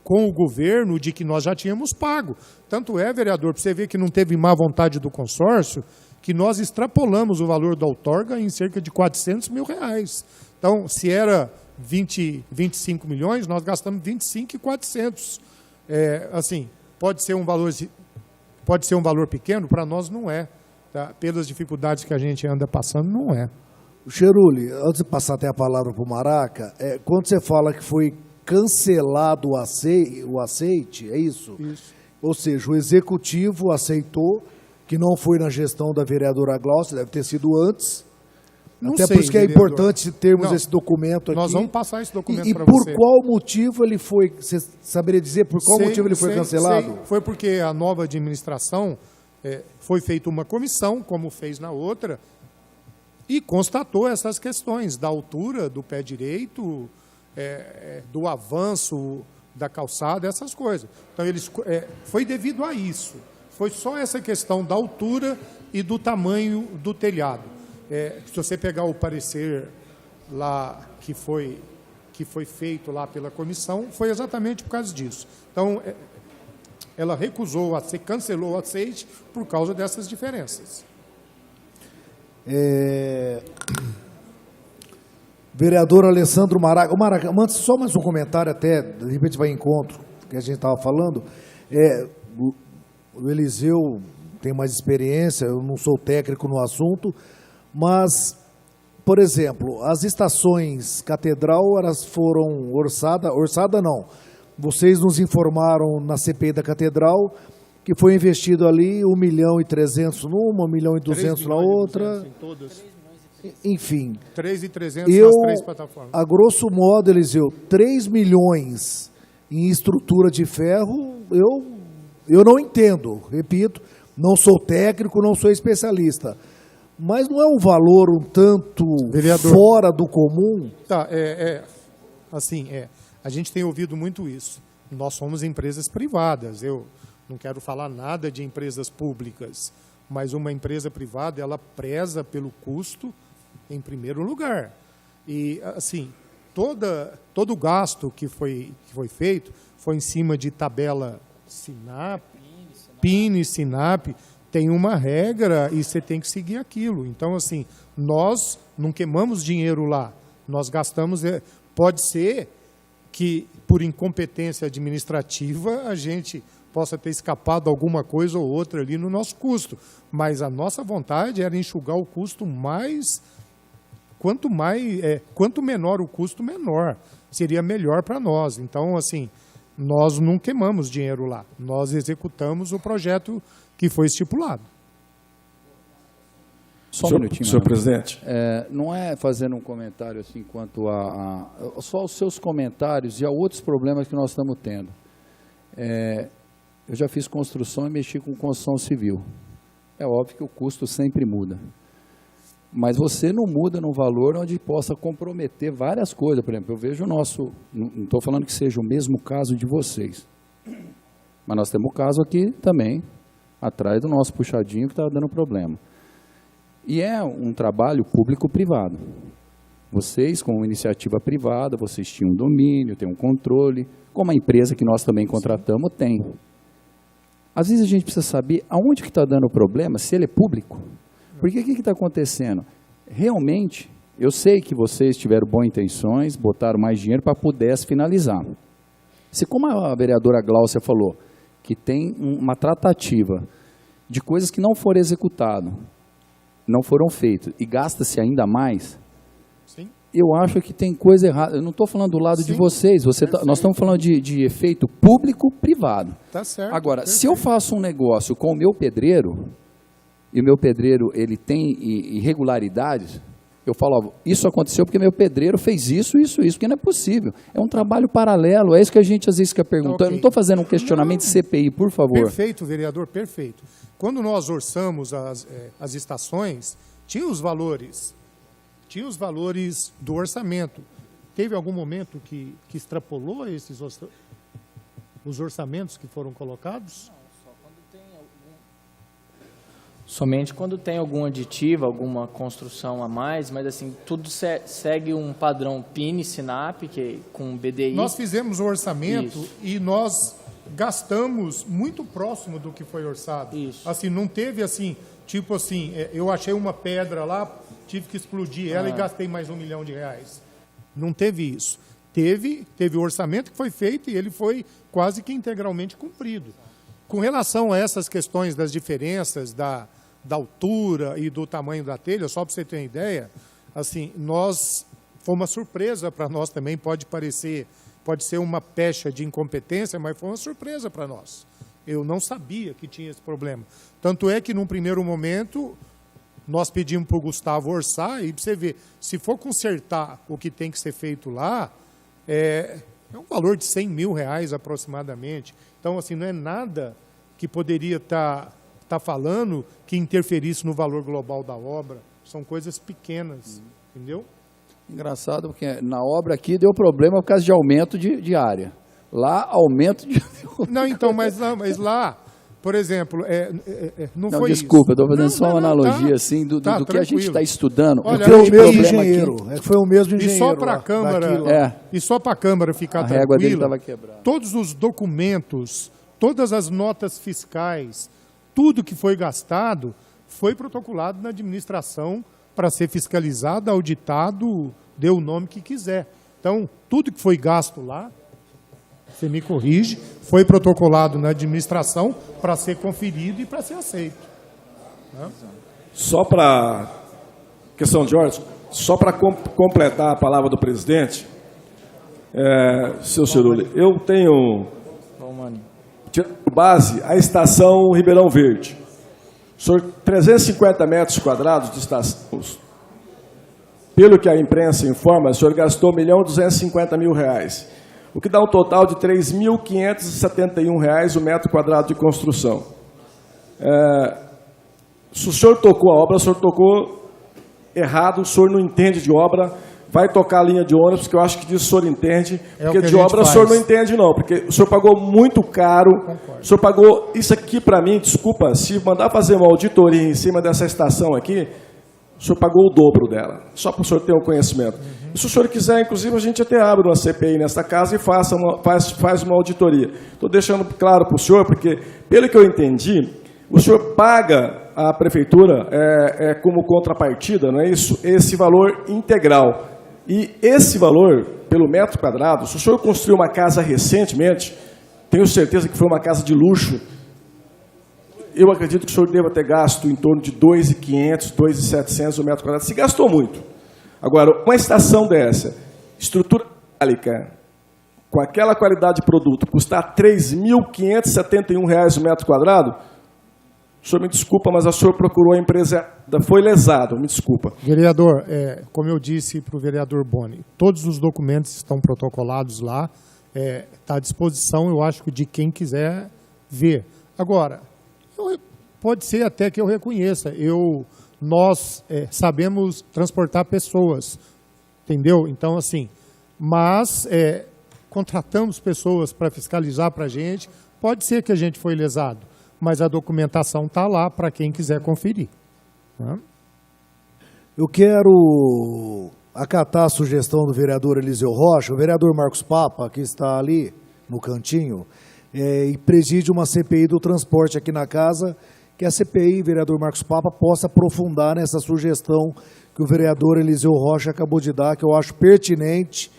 com o governo de que nós já tínhamos pago. Tanto vereador, para você ver que não teve má vontade do consórcio, que nós extrapolamos o valor da outorga em cerca de R$400 mil. Então, se era 25 milhões, nós gastamos 25.400. Assim, pode ser um valor pequeno, para nós não é. Tá? Pelas dificuldades que a gente anda passando, não é. Cheruli, antes de passar até a palavra para o Maraca, quando você fala que foi cancelado o aceite, é isso? Isso. Ou seja, o executivo aceitou, que não foi na gestão da vereadora Glaucia, deve ter sido antes. Não até sei, por isso que é vereador. importante termos esse documento aqui. Nós vamos passar esse documento para você. você. E por qual motivo ele foi, você saberia dizer por qual motivo ele foi cancelado? Foi porque a nova administração foi feita uma comissão, como fez na outra, e constatou essas questões da altura do pé direito, do avanço da calçada, essas coisas. Então, foi devido a isso. Foi só essa questão da altura e do tamanho do telhado. Se você pegar o parecer lá que foi feito lá pela comissão, foi exatamente por causa disso. Então, ela recusou, cancelou o aceite por causa dessas diferenças. Vereador Alessandro Maraca. Maraca, antes só mais um comentário, até, de repente vai em encontro, que a gente estava falando. O Eliseu tem mais experiência, eu não sou técnico no assunto, mas, por exemplo, as estações Catedral, elas foram orçada não, vocês nos informaram na CPI da Catedral que foi investido ali 1.300.000 numa, 1.200.000 na outra. Em todas. Enfim. 3.300 nas 3 plataformas. A grosso modo, Eliseu, 3 milhões em estrutura de ferro, eu não entendo, repito, não sou técnico, não sou especialista. Mas não é um valor um tanto fora do comum? Tá, assim, a gente tem ouvido muito isso. Nós somos empresas privadas, eu não quero falar nada de empresas públicas, mas uma empresa privada, ela preza pelo custo em primeiro lugar. E, assim, todo o gasto que foi feito foi em cima de tabela SINAP, PIN, SINAP, tem uma regra e você tem que seguir aquilo. Então, assim, nós não queimamos dinheiro lá, nós gastamos... Pode ser que, por incompetência administrativa, a gente possa ter escapado alguma coisa ou outra ali no nosso custo, mas a nossa vontade era enxugar o custo mais... Quanto menor o custo, menor. Seria melhor para nós. Então, assim, nós não queimamos dinheiro lá, nós executamos o projeto que foi estipulado. Só um minutinho. Senhor presidente. Não é fazendo um comentário assim quanto só aos seus comentários e a outros problemas que nós estamos tendo. Eu já fiz construção e mexi com construção civil. É óbvio que o custo sempre muda. Mas você não muda no valor onde possa comprometer várias coisas. Por exemplo, eu vejo o nosso... Não estou falando que seja o mesmo caso de vocês. Mas nós temos um caso aqui também, atrás do nosso puxadinho, que está dando problema. E é um trabalho público-privado. Vocês, como iniciativa privada, vocês tinham um domínio, têm um controle, como a empresa que nós também contratamos tem. Às vezes a gente precisa saber aonde que está dando o problema, se ele é público. Porque o que está acontecendo? Realmente, eu sei que vocês tiveram boas intenções, botaram mais dinheiro para pudesse finalizar. Se, como a vereadora Gláucia falou, que tem uma tratativa de coisas que não foram executadas, não foram feitas, e gasta-se ainda mais, sim, eu acho que tem coisa errada. Eu não estou falando do lado sim de vocês, nós estamos falando de efeito público-privado. Tá certo. Agora, perfeito. Se eu faço um negócio com o meu pedreiro, e o meu pedreiro ele tem irregularidades, eu falo, ó, isso aconteceu porque meu pedreiro fez isso, porque não é possível. É um trabalho paralelo, é isso que a gente às vezes fica perguntando. Okay. Eu não estou fazendo um questionamento de CPI, por favor. Perfeito, vereador, perfeito. Quando nós orçamos as estações, tinha os valores do orçamento. Teve algum momento que extrapolou os orçamentos que foram colocados? Somente quando tem algum aditivo, alguma construção a mais, mas assim, tudo segue um padrão PIN, SINAP, que com BDI. Nós fizemos o orçamento isso, e nós gastamos muito próximo do que foi orçado. Isso. Assim, não teve assim, tipo assim, eu achei uma pedra lá, tive que explodir ela e gastei mais R$1 milhão. Não teve isso. Teve o orçamento que foi feito e ele foi quase que integralmente cumprido. Com relação a essas questões das diferenças da altura e do tamanho da telha, só para você ter uma ideia, assim, foi uma surpresa para nós também, pode ser uma pecha de incompetência, mas foi uma surpresa para nós. Eu não sabia que tinha esse problema. Tanto é que, num primeiro momento, nós pedimos para o Gustavo orçar, e para você ver, se for consertar o que tem que ser feito lá, é um valor de R$100 mil aproximadamente. Então, assim, não é nada que poderia estar falando que interferisse no valor global da obra. São coisas pequenas, entendeu? Engraçado, porque na obra aqui deu problema por causa de aumento de área. Lá, aumento de... Não, então, mas lá, por exemplo, não foi desculpa, isso. Estou fazendo só uma analogia assim, do que a gente está estudando. Olha, foi o mesmo engenheiro. Foi o mesmo engenheiro. E só para a Câmara, só para a Câmara ficar tranquila, a régua dele estava quebrada. Todos os documentos, todas as notas fiscais, tudo que foi gastado, foi protocolado na administração para ser fiscalizado, auditado, dê o nome que quiser. Então, tudo que foi gasto lá, você me corrige, foi protocolado na administração para ser conferido e para ser aceito. Só para questão de ordem, só para completar a palavra do presidente, seu Cerulli, eu tenho base a estação Ribeirão Verde. Sobre 350 metros quadrados de estação. Pelo que a imprensa informa, o senhor gastou R$1.250.000, o que dá um total de R$3.571 o metro quadrado de construção. Se o senhor tocou a obra, o senhor tocou errado, o senhor não entende de obra, vai tocar a linha de ônibus, que eu acho que disso o senhor entende, porque de obra o senhor não entende não, porque o senhor pagou muito caro, concordo. O senhor pagou, isso aqui para mim, desculpa, se mandar fazer uma auditoria em cima dessa estação aqui, o senhor pagou o dobro dela, só para o senhor ter um conhecimento. E se o senhor quiser, inclusive, a gente até abre uma CPI nesta casa e faz uma auditoria. Estou deixando claro para o senhor, porque, pelo que eu entendi, o senhor paga a prefeitura como contrapartida, não é isso? Esse valor integral. E esse valor, pelo metro quadrado, se o senhor construiu uma casa recentemente, tenho certeza que foi uma casa de luxo, eu acredito que o senhor deva ter gasto em torno de R$2.500, R$2.700 o metro quadrado. Se gastou muito. Agora, uma estação dessa, estrutura metálica, com aquela qualidade de produto, custar R$3.571 o metro quadrado, O senhor me desculpa, mas o senhor procurou a empresa, foi lesado, me desculpa. Vereador, como eu disse para o vereador Boni, todos os documentos estão protocolados lá, está à disposição, eu acho, de quem quiser ver. Agora, pode ser até que eu reconheça, nós sabemos transportar pessoas, entendeu? Então, assim, mas contratamos pessoas para fiscalizar para a gente, pode ser que a gente foi lesado, mas a documentação está lá para quem quiser conferir. Tá? Eu quero acatar a sugestão do vereador Eliseu Rocha, o vereador Marcos Papa, que está ali no cantinho, e preside uma CPI do transporte aqui na casa, que a CPI, vereador Marcos Papa, possa aprofundar nessa sugestão que o vereador Eliseu Rocha acabou de dar, que eu acho pertinente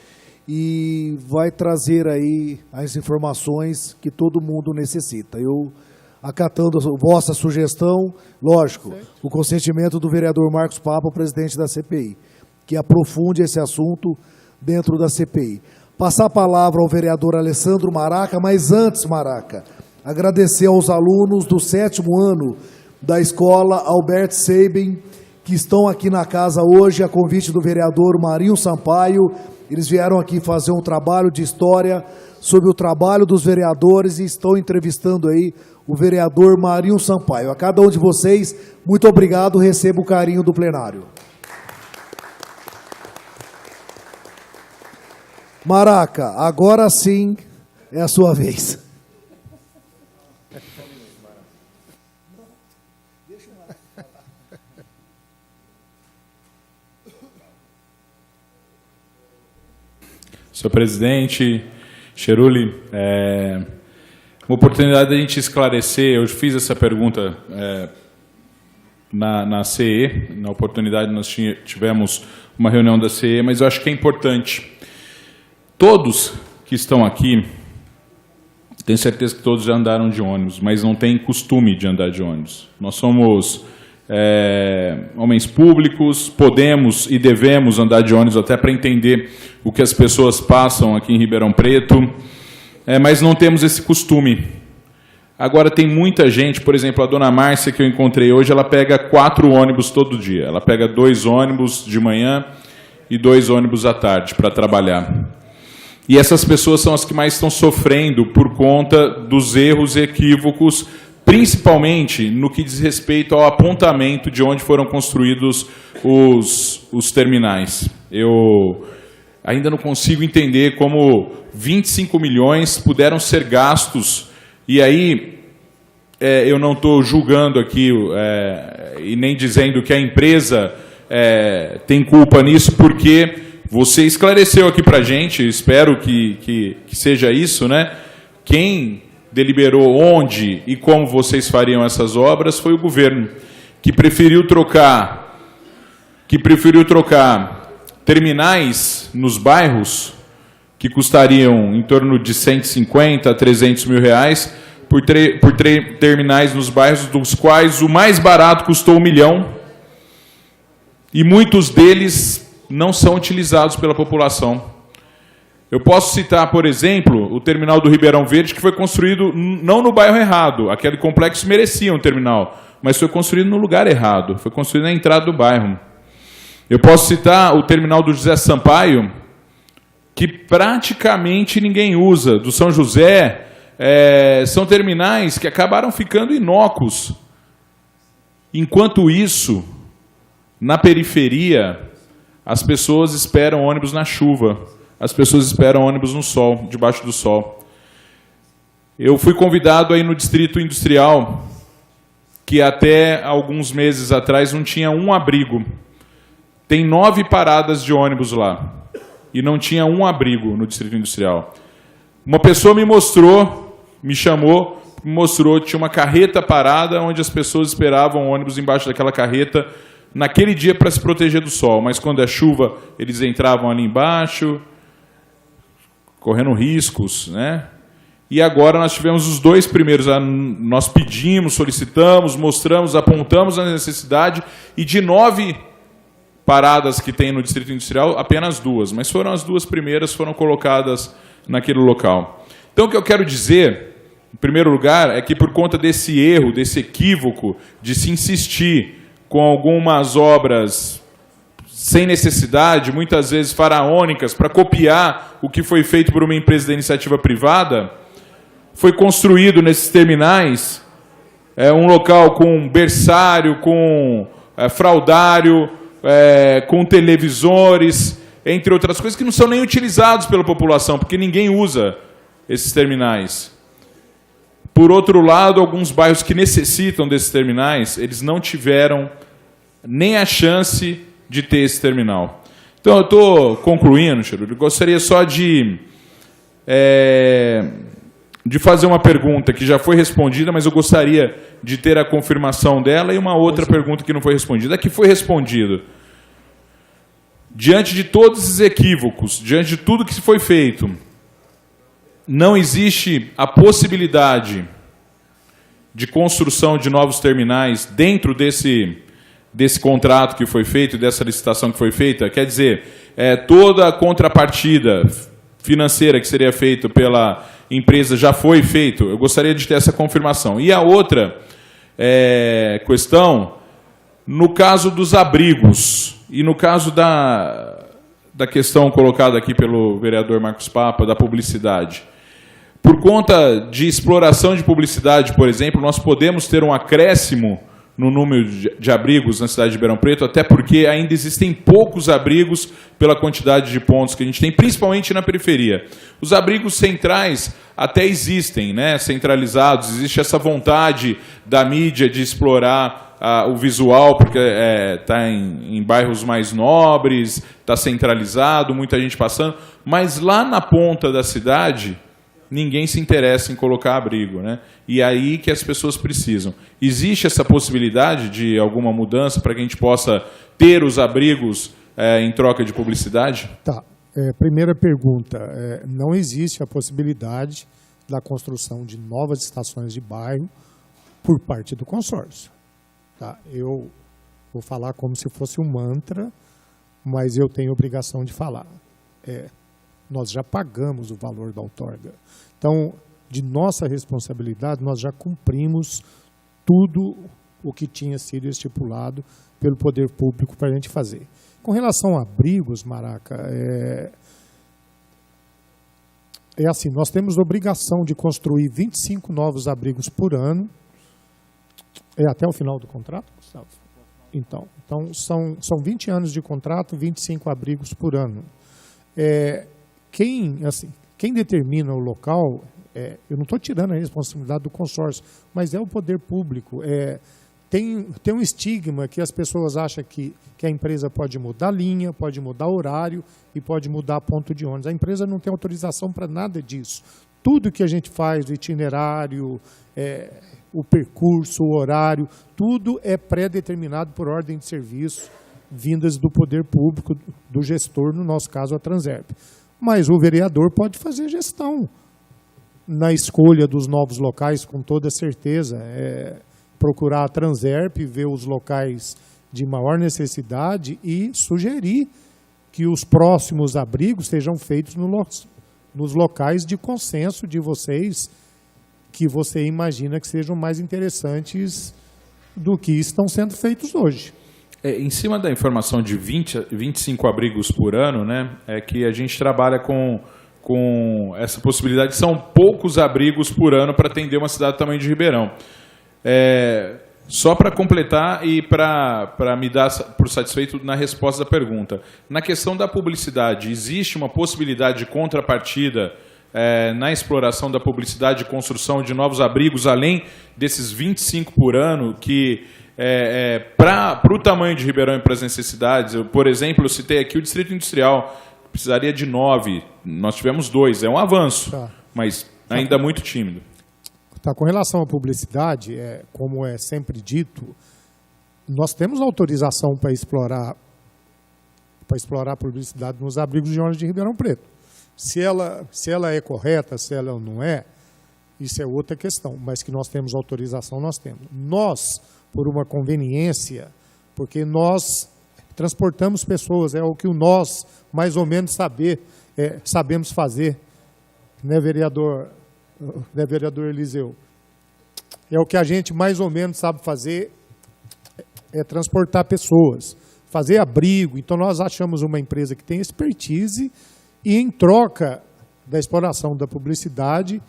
e vai trazer aí as informações que todo mundo necessita. Eu, acatando a vossa sugestão, lógico, o consentimento do vereador Marcos Papa, o presidente da CPI, que aprofunde esse assunto dentro da CPI. Passar a palavra ao vereador Alessandro Maraca, mas antes, Maraca, agradecer aos alunos do 7º ano da escola Albert Sabin, que estão aqui na casa hoje, a convite do vereador Marinho Sampaio. Eles vieram aqui fazer um trabalho de história sobre o trabalho dos vereadores e estão entrevistando aí o vereador Marinho Sampaio. A cada um de vocês, muito obrigado, recebo o carinho do plenário. Maraca, agora sim é a sua vez. Senhor presidente, Cheruli, uma oportunidade de a gente esclarecer, eu fiz essa pergunta na CE, na oportunidade nós tivemos uma reunião da CE, mas eu acho que é importante. Todos que estão aqui, tenho certeza que todos já andaram de ônibus, mas não têm costume de andar de ônibus. Nós somos homens públicos, podemos e devemos andar de ônibus até para entender o que as pessoas passam aqui em Ribeirão Preto, mas não temos esse costume. Agora tem muita gente, por exemplo, a dona Márcia que eu encontrei hoje, ela pega 4 ônibus todo dia. Ela pega 2 ônibus de manhã e 2 ônibus à tarde para trabalhar. E essas pessoas são as que mais estão sofrendo por conta dos erros e equívocos, principalmente no que diz respeito ao apontamento de onde foram construídos os terminais. Eu ainda não consigo entender como 25 milhões puderam ser gastos, e aí eu não estou julgando aqui e nem dizendo que a empresa tem culpa nisso, porque você esclareceu aqui para a gente, espero que seja isso, né? Quem deliberou onde e como vocês fariam essas obras foi o governo, que preferiu trocar terminais nos bairros que custariam em torno de 150 a 300 mil reais por terminais nos bairros dos quais o mais barato custou 1 milhão e muitos deles não são utilizados pela população. Eu posso citar, por exemplo, o terminal do Ribeirão Verde, que foi construído não no bairro errado. Aquele complexo merecia um terminal, mas foi construído no lugar errado. Foi construído na entrada do bairro. Eu posso citar o terminal do José Sampaio, que praticamente ninguém usa. Do São José, são terminais que acabaram ficando inócuos. Enquanto isso, na periferia, as pessoas esperam ônibus na chuva. As pessoas esperam ônibus no sol, debaixo do sol. Eu fui convidado aí no Distrito Industrial, que até alguns meses atrás não tinha um abrigo. Tem 9 paradas de ônibus lá, e não tinha um abrigo no Distrito Industrial. Uma pessoa me chamou, tinha uma carreta parada, onde as pessoas esperavam ônibus embaixo daquela carreta, naquele dia para se proteger do sol, mas quando é chuva, eles entravam ali embaixo, correndo riscos, né? E agora nós tivemos os 2 primeiros, nós pedimos, solicitamos, mostramos, apontamos a necessidade, e de 9 paradas que tem no Distrito Industrial, apenas 2, mas foram as 2 primeiras, foram colocadas naquele local. Então o que eu quero dizer, primeiro lugar, é que por conta desse erro, desse equívoco de se insistir com algumas obras sem necessidade, muitas vezes faraônicas, para copiar o que foi feito por uma empresa da iniciativa privada, foi construído nesses terminais um local com berçário, com fraldário, com televisores, entre outras coisas que não são nem utilizados pela população, porque ninguém usa esses terminais. Por outro lado, alguns bairros que necessitam desses terminais, eles não tiveram nem a chance de ter esse terminal. Então, eu estou concluindo, Cherúlio, gostaria só de fazer uma pergunta que já foi respondida, mas eu gostaria de ter a confirmação dela, e uma outra pergunta que não foi respondida. A que foi respondido: diante de todos esses equívocos, diante de tudo que foi feito, não existe a possibilidade de construção de novos terminais dentro desse contrato que foi feito, dessa licitação que foi feita? Quer dizer, toda a contrapartida financeira que seria feita pela empresa já foi feito? Eu gostaria de ter essa confirmação. E a outra questão, no caso dos abrigos e no caso da questão colocada aqui pelo vereador Marcos Papa, da publicidade. Por conta de exploração de publicidade, por exemplo, nós podemos ter um acréscimo no número de abrigos na cidade de Ribeirão Preto, até porque ainda existem poucos abrigos pela quantidade de pontos que a gente tem, principalmente na periferia. Os abrigos centrais até existem, né, centralizados, existe essa vontade da mídia de explorar o visual, porque está em bairros mais nobres, está centralizado, muita gente passando, mas lá na ponta da cidade ninguém se interessa em colocar abrigo, né? E aí que as pessoas precisam. Existe essa possibilidade de alguma mudança para que a gente possa ter os abrigos em troca de publicidade? Tá. Primeira pergunta. Não existe a possibilidade da construção de novas estações de bairro por parte do consórcio. Tá? Eu vou falar como se fosse um mantra, mas eu tenho obrigação de falar. Nós já pagamos o valor da outorga. Então, de nossa responsabilidade, nós já cumprimos tudo o que tinha sido estipulado pelo poder público para a gente fazer. Com relação a abrigos, Maraca, assim, nós temos obrigação de construir 25 novos abrigos por ano. Até o final do contrato, Gustavo? Então são 20 anos de contrato, 25 abrigos por ano. Quem determina o local, eu não estou tirando a responsabilidade do consórcio, mas é o poder público. Tem um estigma que as pessoas acham que a empresa pode mudar linha, pode mudar horário e pode mudar ponto de ônibus. A empresa não tem autorização para nada disso. Tudo que a gente faz, o itinerário, o percurso, o horário, tudo é pré-determinado por ordem de serviço, vindas do poder público, do gestor, no nosso caso a Transerp. Mas o vereador pode fazer gestão na escolha dos novos locais, com toda certeza. Procurar a Transerp, ver os locais de maior necessidade e sugerir que os próximos abrigos sejam feitos nos locais de consenso de vocês, que você imagina que sejam mais interessantes do que estão sendo feitos hoje. Em cima da informação de 25 abrigos por ano, né, é que a gente trabalha com essa possibilidade. São poucos abrigos por ano para atender uma cidade do tamanho de Ribeirão. Só para completar e para me dar por satisfeito na resposta da pergunta. Na questão da publicidade, existe uma possibilidade de contrapartida na exploração da publicidade e construção de novos abrigos, além desses 25 por ano, que para o tamanho de Ribeirão e para as necessidades? Por exemplo, eu citei aqui o Distrito Industrial, precisaria de 9, nós tivemos 2, é um avanço, mas ainda muito tímido. Tá, com relação à publicidade, como é sempre dito, nós temos autorização para explorar a publicidade nos abrigos de ônibus de Ribeirão Preto. Se ela é correta, se ela não é, isso é outra questão, mas que nós temos autorização, nós temos. Nós, por uma conveniência, porque nós transportamos pessoas, é o que nós, mais ou menos, sabemos fazer, né, vereador vereador Eliseu, é o que a gente mais ou menos sabe fazer, é transportar pessoas, fazer abrigo. Então nós achamos uma empresa que tem expertise e em troca da exploração da publicidade,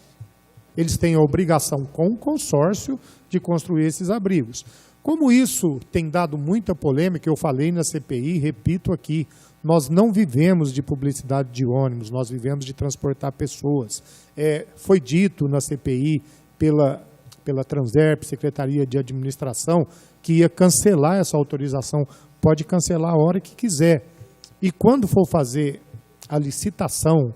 eles têm a obrigação com o consórcio de construir esses abrigos. Como isso tem dado muita polêmica, eu falei na CPI, repito aqui, nós não vivemos de publicidade de ônibus, nós vivemos de transportar pessoas. Foi dito na CPI pela Transerp, Secretaria de Administração, que ia cancelar essa autorização. Pode cancelar a hora que quiser. E quando for fazer a licitação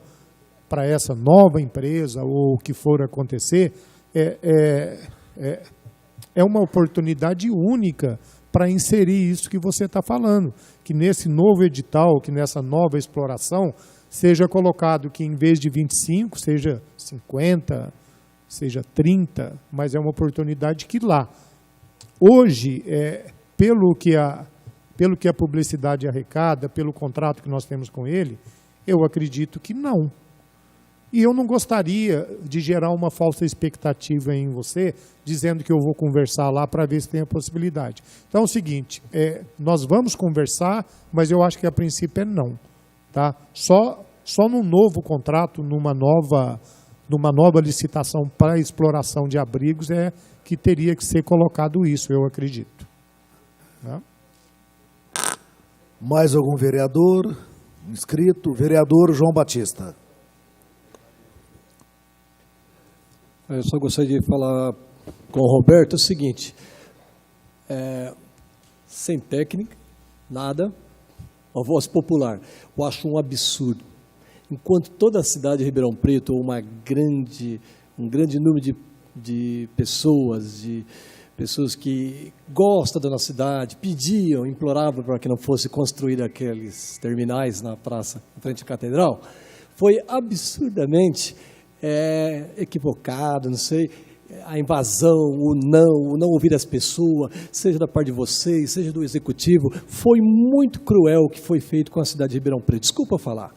para essa nova empresa ou o que for acontecer, é uma oportunidade única para inserir isso que você está falando, que nesse novo edital, que nessa nova exploração, seja colocado que em vez de 25, seja 50, seja 30, mas é uma oportunidade que lá. Hoje, pelo que a publicidade arrecada, pelo contrato que nós temos com ele, eu acredito que não. E eu não gostaria de gerar uma falsa expectativa em você, dizendo que eu vou conversar lá para ver se tem a possibilidade. Então é o seguinte, nós vamos conversar, mas eu acho que a princípio é não. Tá? Só num novo contrato, numa nova licitação para a exploração de abrigos que teria que ser colocado isso, eu acredito. Tá? Mais algum vereador inscrito? Vereador João Batista. Eu só gostaria de falar com o Roberto o seguinte, sem técnica, nada, a voz popular, eu acho um absurdo. Enquanto toda a cidade de Ribeirão Preto, ou um grande número de pessoas que gostam da nossa cidade, pediam, imploravam para que não fosse construído aqueles terminais na praça, em frente à catedral, foi absurdamente equivocado, não sei, a invasão, o não ouvir as pessoas, seja da parte de vocês, seja do executivo, foi muito cruel o que foi feito com a cidade de Ribeirão Preto. Desculpa falar.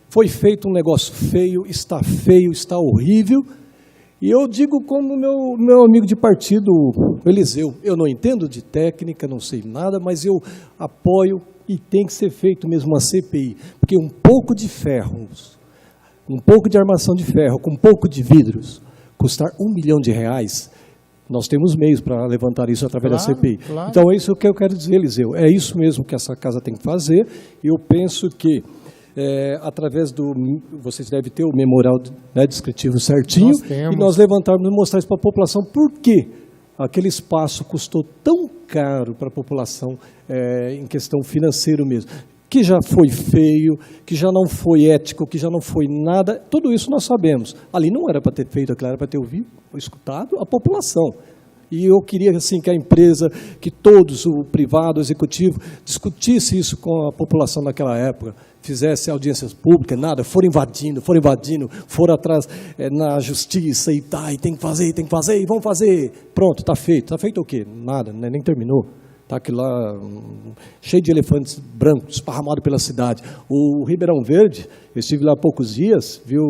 Foi feito um negócio feio, está horrível. E eu digo como meu amigo de partido, Eliseu, eu não entendo de técnica, não sei nada, mas eu apoio e tem que ser feito mesmo uma CPI, porque um pouco de ferro, um pouco de armação de ferro, com um pouco de vidros, custar R$1 milhão, nós temos meios para levantar isso através da CPI. Claro. Então é isso que eu quero dizer, Eliseu, é isso mesmo que essa casa tem que fazer. Eu penso que através vocês devem ter o memorial descritivo certinho, e nós levantarmos e mostrar isso para a população, por que aquele espaço custou tão caro para a população em questão financeira mesmo, que já foi feio, que já não foi ético, que já não foi nada, tudo isso nós sabemos. Ali não era para ter feito aquilo, era para ter ouvido, escutado a população. E eu queria assim, que a empresa, que todos, o privado, o executivo, discutisse isso com a população naquela época, fizesse audiências públicas, nada, foram invadindo, foram atrás na justiça e tem que fazer, e vão fazer. Pronto, está feito. Está feito o quê? Nada, nem terminou. Está aquilo lá, cheio de elefantes brancos, esparramados pela cidade. O Ribeirão Verde, eu estive lá há poucos dias, viu,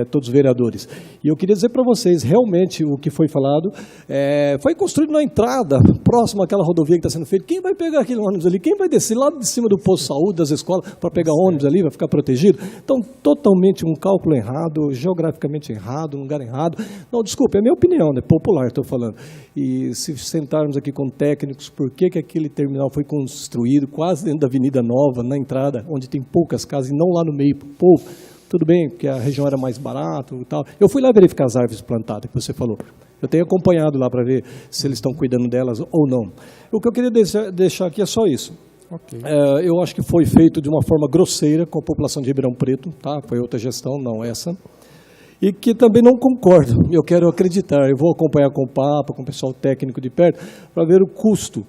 todos os vereadores. E eu queria dizer para vocês, realmente, o que foi falado, foi construído na entrada, próximo àquela rodovia que está sendo feita. Quem vai pegar aquele ônibus ali? Quem vai descer lá de cima do posto de saúde, das escolas, para pegar ônibus ali, vai ficar protegido? Então, totalmente um cálculo errado, geograficamente errado, um lugar errado. Não, desculpe, é a minha opinião, popular, estou falando. E se sentarmos aqui com técnicos, por que aquele terminal foi construído quase dentro da Avenida Nova, na entrada, onde tem poucas casas, e não lá no meio para o povo? Tudo bem, porque a região era mais barata e tal. Eu fui lá verificar as árvores plantadas, que você falou. Eu tenho acompanhado lá para ver se eles estão cuidando delas ou não. O que eu queria deixar aqui é só isso. Okay. Eu acho que foi feito de uma forma grosseira com a população de Ribeirão Preto, tá? Foi outra gestão, não essa. E que também não concordo, eu quero acreditar, eu vou acompanhar com o Papa, com o pessoal técnico de perto, para ver o custo,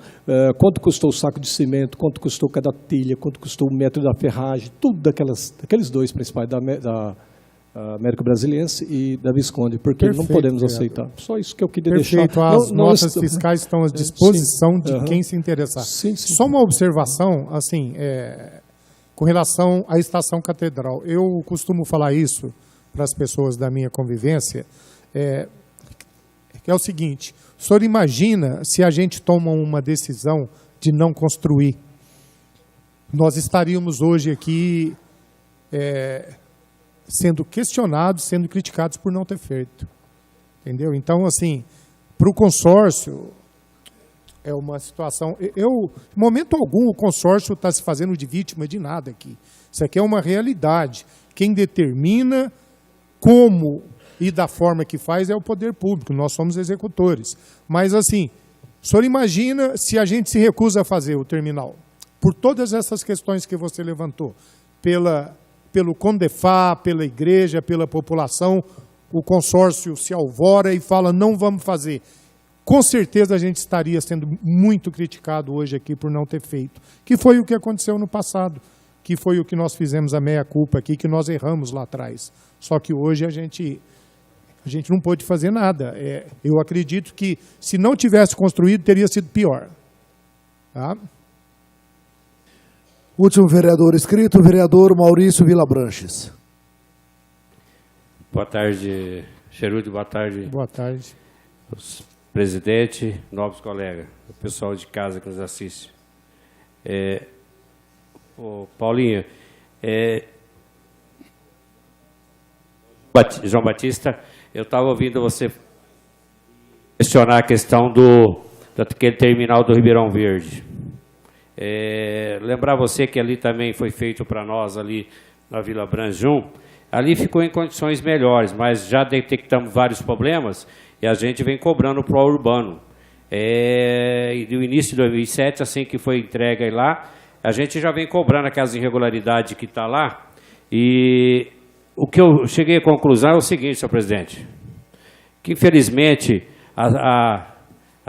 quanto custou o saco de cimento, quanto custou cada telha, quanto custou o metro da ferragem, tudo daqueles dois principais, da Américo Brasiliense e da Visconde, porque não podemos aceitar. Só isso que eu queria deixar. As notas fiscais estão à disposição de quem se interessar. Sim. Só uma observação, assim, com relação à Estação Catedral. Eu costumo falar isso para as pessoas da minha convivência, é o seguinte: o senhor imagina se a gente toma uma decisão de não construir? Nós estaríamos hoje aqui sendo questionados, sendo criticados por não ter feito. Entendeu? Então, assim, para o consórcio, é uma situação... em momento algum, o consórcio está se fazendo de vítima de nada aqui. Isso aqui é uma realidade. Quem determina como e da forma que faz é o poder público. Nós somos executores. Mas, assim, o senhor imagina se a gente se recusa a fazer o terminal, por todas essas questões que você levantou, pelo CONDEFA, pela igreja, pela população, o consórcio se alvora e fala, não vamos fazer. Com certeza a gente estaria sendo muito criticado hoje aqui por não ter feito. Que foi o que aconteceu no passado, que foi o que nós fizemos a meia-culpa aqui, que nós erramos lá atrás. Só que hoje a gente não pôde fazer nada. Eu acredito que, se não tivesse construído, teria sido pior. Tá? Último vereador inscrito, o vereador Maurício Vilabranches. Boa tarde, Cherude, boa tarde. Boa tarde. Presidente, nobres colegas, o pessoal de casa que nos assiste. Paulinho, João Batista, eu estava ouvindo você questionar a questão daquele terminal do Ribeirão Verde. Lembrar você que ali também foi feito para nós, ali na Vila Branjum, ali ficou em condições melhores, mas já detectamos vários problemas e a gente vem cobrando para o urbano. E no início de 2007, assim que foi entregue lá, a gente já vem cobrando aquelas irregularidades que está lá. E o que eu cheguei à conclusão é o seguinte, senhor presidente, que infelizmente a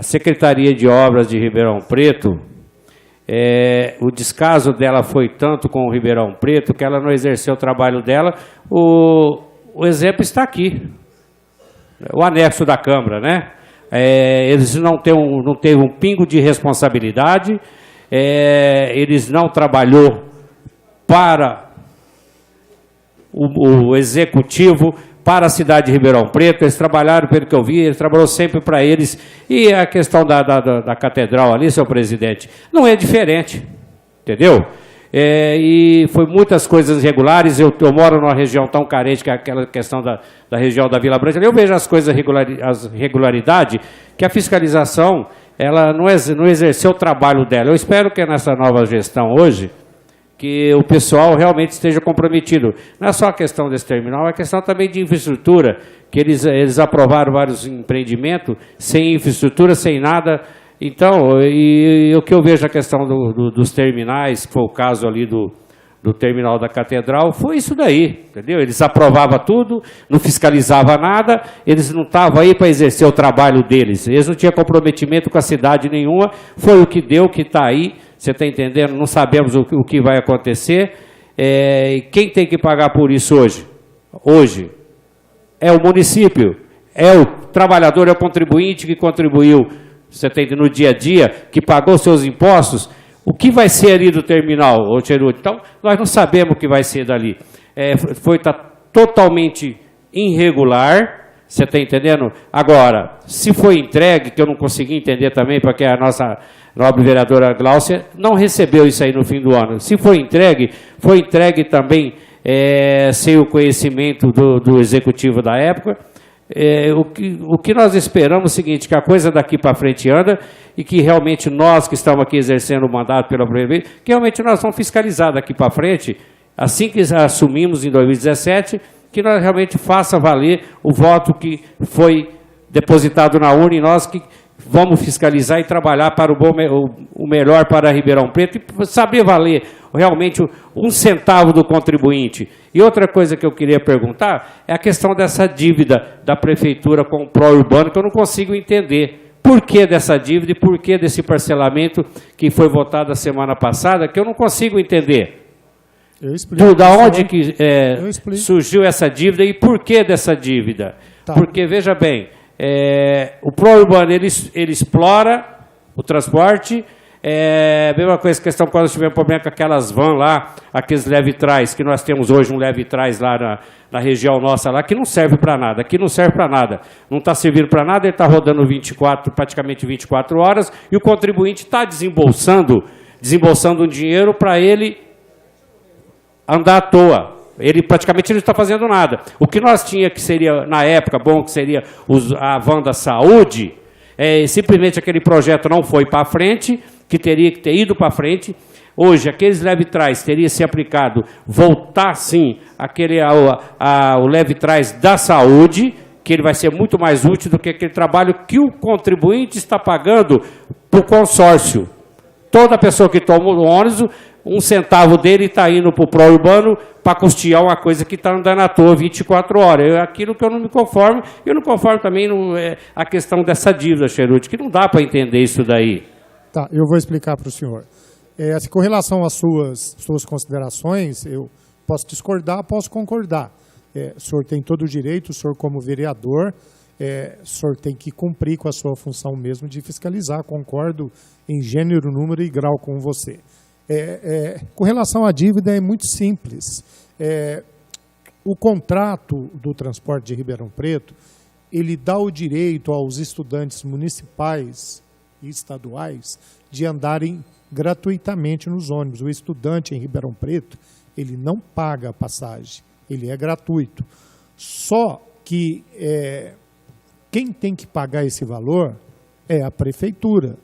Secretaria de Obras de Ribeirão Preto, o descaso dela foi tanto com o Ribeirão Preto que ela não exerceu o trabalho dela. O exemplo está aqui, o anexo da Câmara, né? Eles não teve um pingo de responsabilidade, eles não trabalhou para o executivo, para a cidade de Ribeirão Preto. Eles trabalharam, pelo que eu vi, eles trabalhou sempre para eles. E a questão da catedral ali, senhor presidente, não é diferente, entendeu? E foi muitas coisas irregulares. Eu moro numa região tão carente, que é aquela questão da região da Vila Branca. Eu vejo as coisas, as irregularidades, que a fiscalização ela não exerceu o trabalho dela. Eu espero que nessa nova gestão hoje, que o pessoal realmente esteja comprometido. Não é só a questão desse terminal, é a questão também de infraestrutura, que eles aprovaram vários empreendimentos sem infraestrutura, sem nada. Então, e o que eu vejo a questão dos terminais, que foi o caso ali do terminal da Catedral, foi isso daí, entendeu? Eles aprovavam tudo, não fiscalizavam nada, eles não estavam aí para exercer o trabalho deles, eles não tinham comprometimento com a cidade nenhuma, foi o que deu, que está aí. Você está entendendo? Não sabemos o que vai acontecer. Quem tem que pagar por isso hoje? Hoje é o município, é o trabalhador, é o contribuinte que contribuiu, você entende, no dia a dia, que pagou seus impostos. O que vai ser ali do terminal, ô Cherude? Então, nós não sabemos o que vai ser dali. Tá totalmente irregular. Você está entendendo? Agora, se foi entregue, que eu não consegui entender também, porque a nossa nobre vereadora Gláucia não recebeu isso aí no fim do ano. Se foi entregue também sem o conhecimento do executivo da época. O que nós esperamos é o seguinte, que a coisa daqui para frente anda e que realmente nós que estamos aqui exercendo o mandato pela prefeitura, que realmente nós vamos fiscalizar daqui para frente, assim que assumimos em 2017, que nós realmente faça valer o voto que foi depositado na urna e nós que vamos fiscalizar e trabalhar para o melhor para Ribeirão Preto e saber valer realmente um centavo do contribuinte. E outra coisa que eu queria perguntar é a questão dessa dívida da prefeitura com o pró-urbano, que eu não consigo entender. Por que dessa dívida e por que desse parcelamento que foi votado a semana passada, que eu não consigo entender. Eu explico. Da onde que surgiu essa dívida e por que dessa dívida? Tá. Porque, veja bem, o pró-urbano ele explora o transporte, Mesma coisa, questão quando tivemos problema com aquelas vans lá, aqueles leve-trás, que nós temos hoje um leve-trás lá na região nossa lá, que não serve para nada. Aqui não serve para nada. Não está servindo para nada, ele está rodando praticamente 24 horas, e o contribuinte está desembolsando um dinheiro para ele andar à toa. Ele praticamente não está fazendo nada. O que nós tinha que seria, na época, bom, que seria a van da saúde, simplesmente aquele projeto não foi para frente, que teria que ter ido para frente. Hoje, aqueles leve-trás teria se aplicado, voltar sim, o leve-trás da saúde, que ele vai ser muito mais útil do que aquele trabalho que o contribuinte está pagando para o consórcio. Toda pessoa que toma o ônibus, 1 centavo dele está indo para o pró-urbano para custear uma coisa que está andando à toa 24 horas. Aquilo que eu não me conformo, eu não conformo também a questão dessa dívida, Cheruti, que não dá para entender isso daí. Tá, eu vou explicar para o senhor. Com relação às suas considerações, eu posso discordar, posso concordar. O senhor tem todo o direito, o senhor como vereador, o senhor tem que cumprir com a sua função mesmo de fiscalizar. Concordo em gênero, número e grau com você. Com relação à dívida, é muito simples. O contrato do transporte de Ribeirão Preto, ele dá o direito aos estudantes municipais e estaduais de andarem gratuitamente nos ônibus. O estudante em Ribeirão Preto, ele não paga a passagem, ele é gratuito. Só que quem tem que pagar esse valor é a prefeitura.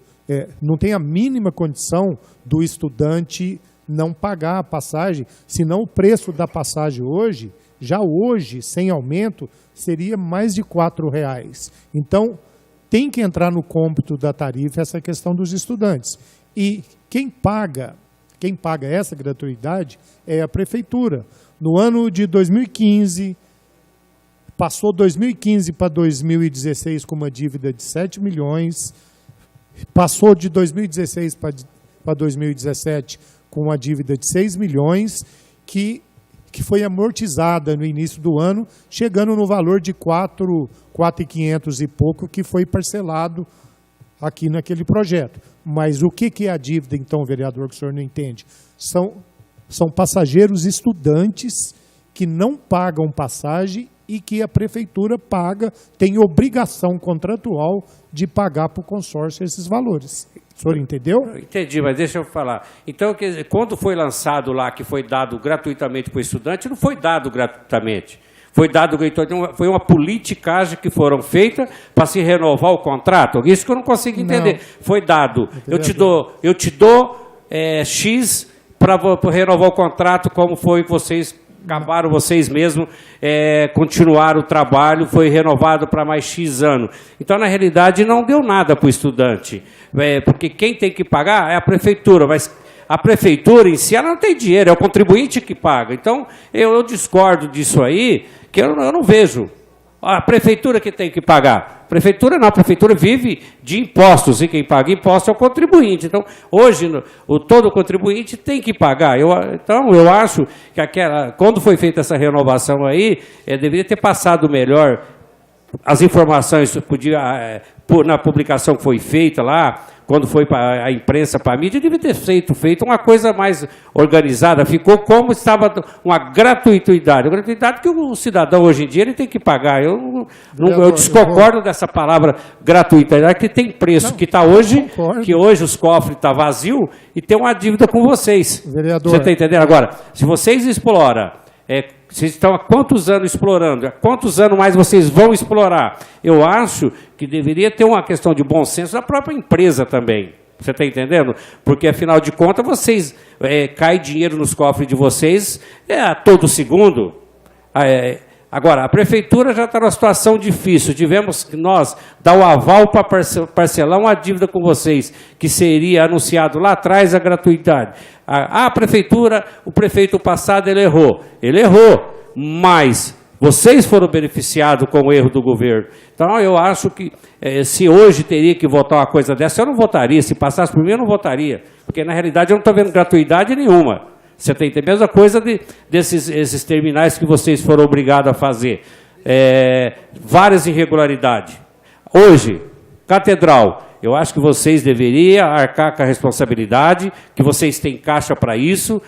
Não tem a mínima condição do estudante não pagar a passagem, senão o preço da passagem hoje, sem aumento, seria mais de R$ 4,00. Então, tem que entrar no cômputo da tarifa essa questão dos estudantes. E quem paga essa gratuidade é a prefeitura. No ano de 2015, passou 2015 para 2016 com uma dívida de 7 milhões, passou de 2016 para 2017 com uma dívida de 6 milhões, que foi amortizada no início do ano, chegando no valor de 4.500 e pouco, que foi parcelado aqui naquele projeto. Mas o que é a dívida, então, vereador, que o senhor não entende? São passageiros estudantes que não pagam passagem e que a prefeitura tem obrigação contratual de pagar para o consórcio esses valores. O senhor entendeu? Entendi, mas deixa eu falar. Então, quando foi lançado lá, que foi dado gratuitamente para o estudante, não foi dado gratuitamente. Foi uma politicagem que foram feitas para se renovar o contrato. Isso que eu não consigo entender. Não. Foi dado. Eu te dou X para renovar o contrato, como foi que vocês acabaram, vocês mesmos continuaram o trabalho, foi renovado para mais X anos. Então, na realidade, não deu nada para o estudante, porque quem tem que pagar é a prefeitura, mas a prefeitura em si ela não tem dinheiro, é o contribuinte que paga. Então, eu discordo disso aí, que eu não vejo. A prefeitura que tem que pagar. A prefeitura vive de impostos, e quem paga imposto é o contribuinte. Então, hoje, todo contribuinte tem que pagar. Então, eu acho que quando foi feita essa renovação aí, deveria ter passado melhor as informações, na publicação que foi feita lá, quando foi para a imprensa, para a mídia, devia ter feito uma coisa mais organizada. Ficou como estava uma gratuidade. A gratuidade que o cidadão hoje em dia ele tem que pagar. Eu desconcordo dessa palavra gratuidade, que tem preço, que está hoje, que hoje os cofres estão vazios e tem uma dívida com vocês. Vereador. Você está entendendo? Agora, se vocês exploram, vocês estão há quantos anos explorando? Há quantos anos mais vocês vão explorar? Eu acho que deveria ter uma questão de bom senso da própria empresa também. Você está entendendo? Porque, afinal de contas, vocês cai dinheiro nos cofres de vocês a todo segundo. Agora, a prefeitura já está numa situação difícil. Tivemos que nós dar o aval para parcelar uma dívida com vocês, que seria anunciado lá atrás a gratuidade. A prefeitura, o prefeito passado, ele errou, mas vocês foram beneficiados com o erro do governo. Então, eu acho que se hoje teria que votar uma coisa dessa, eu não votaria. Se passasse por mim, eu não votaria. Porque, na realidade, eu não estou vendo gratuidade nenhuma. Você tem a mesma coisa desses terminais que vocês foram obrigados a fazer. Várias irregularidades. Hoje, Catedral, eu acho que vocês deveriam arcar com a responsabilidade, que vocês têm caixa para isso,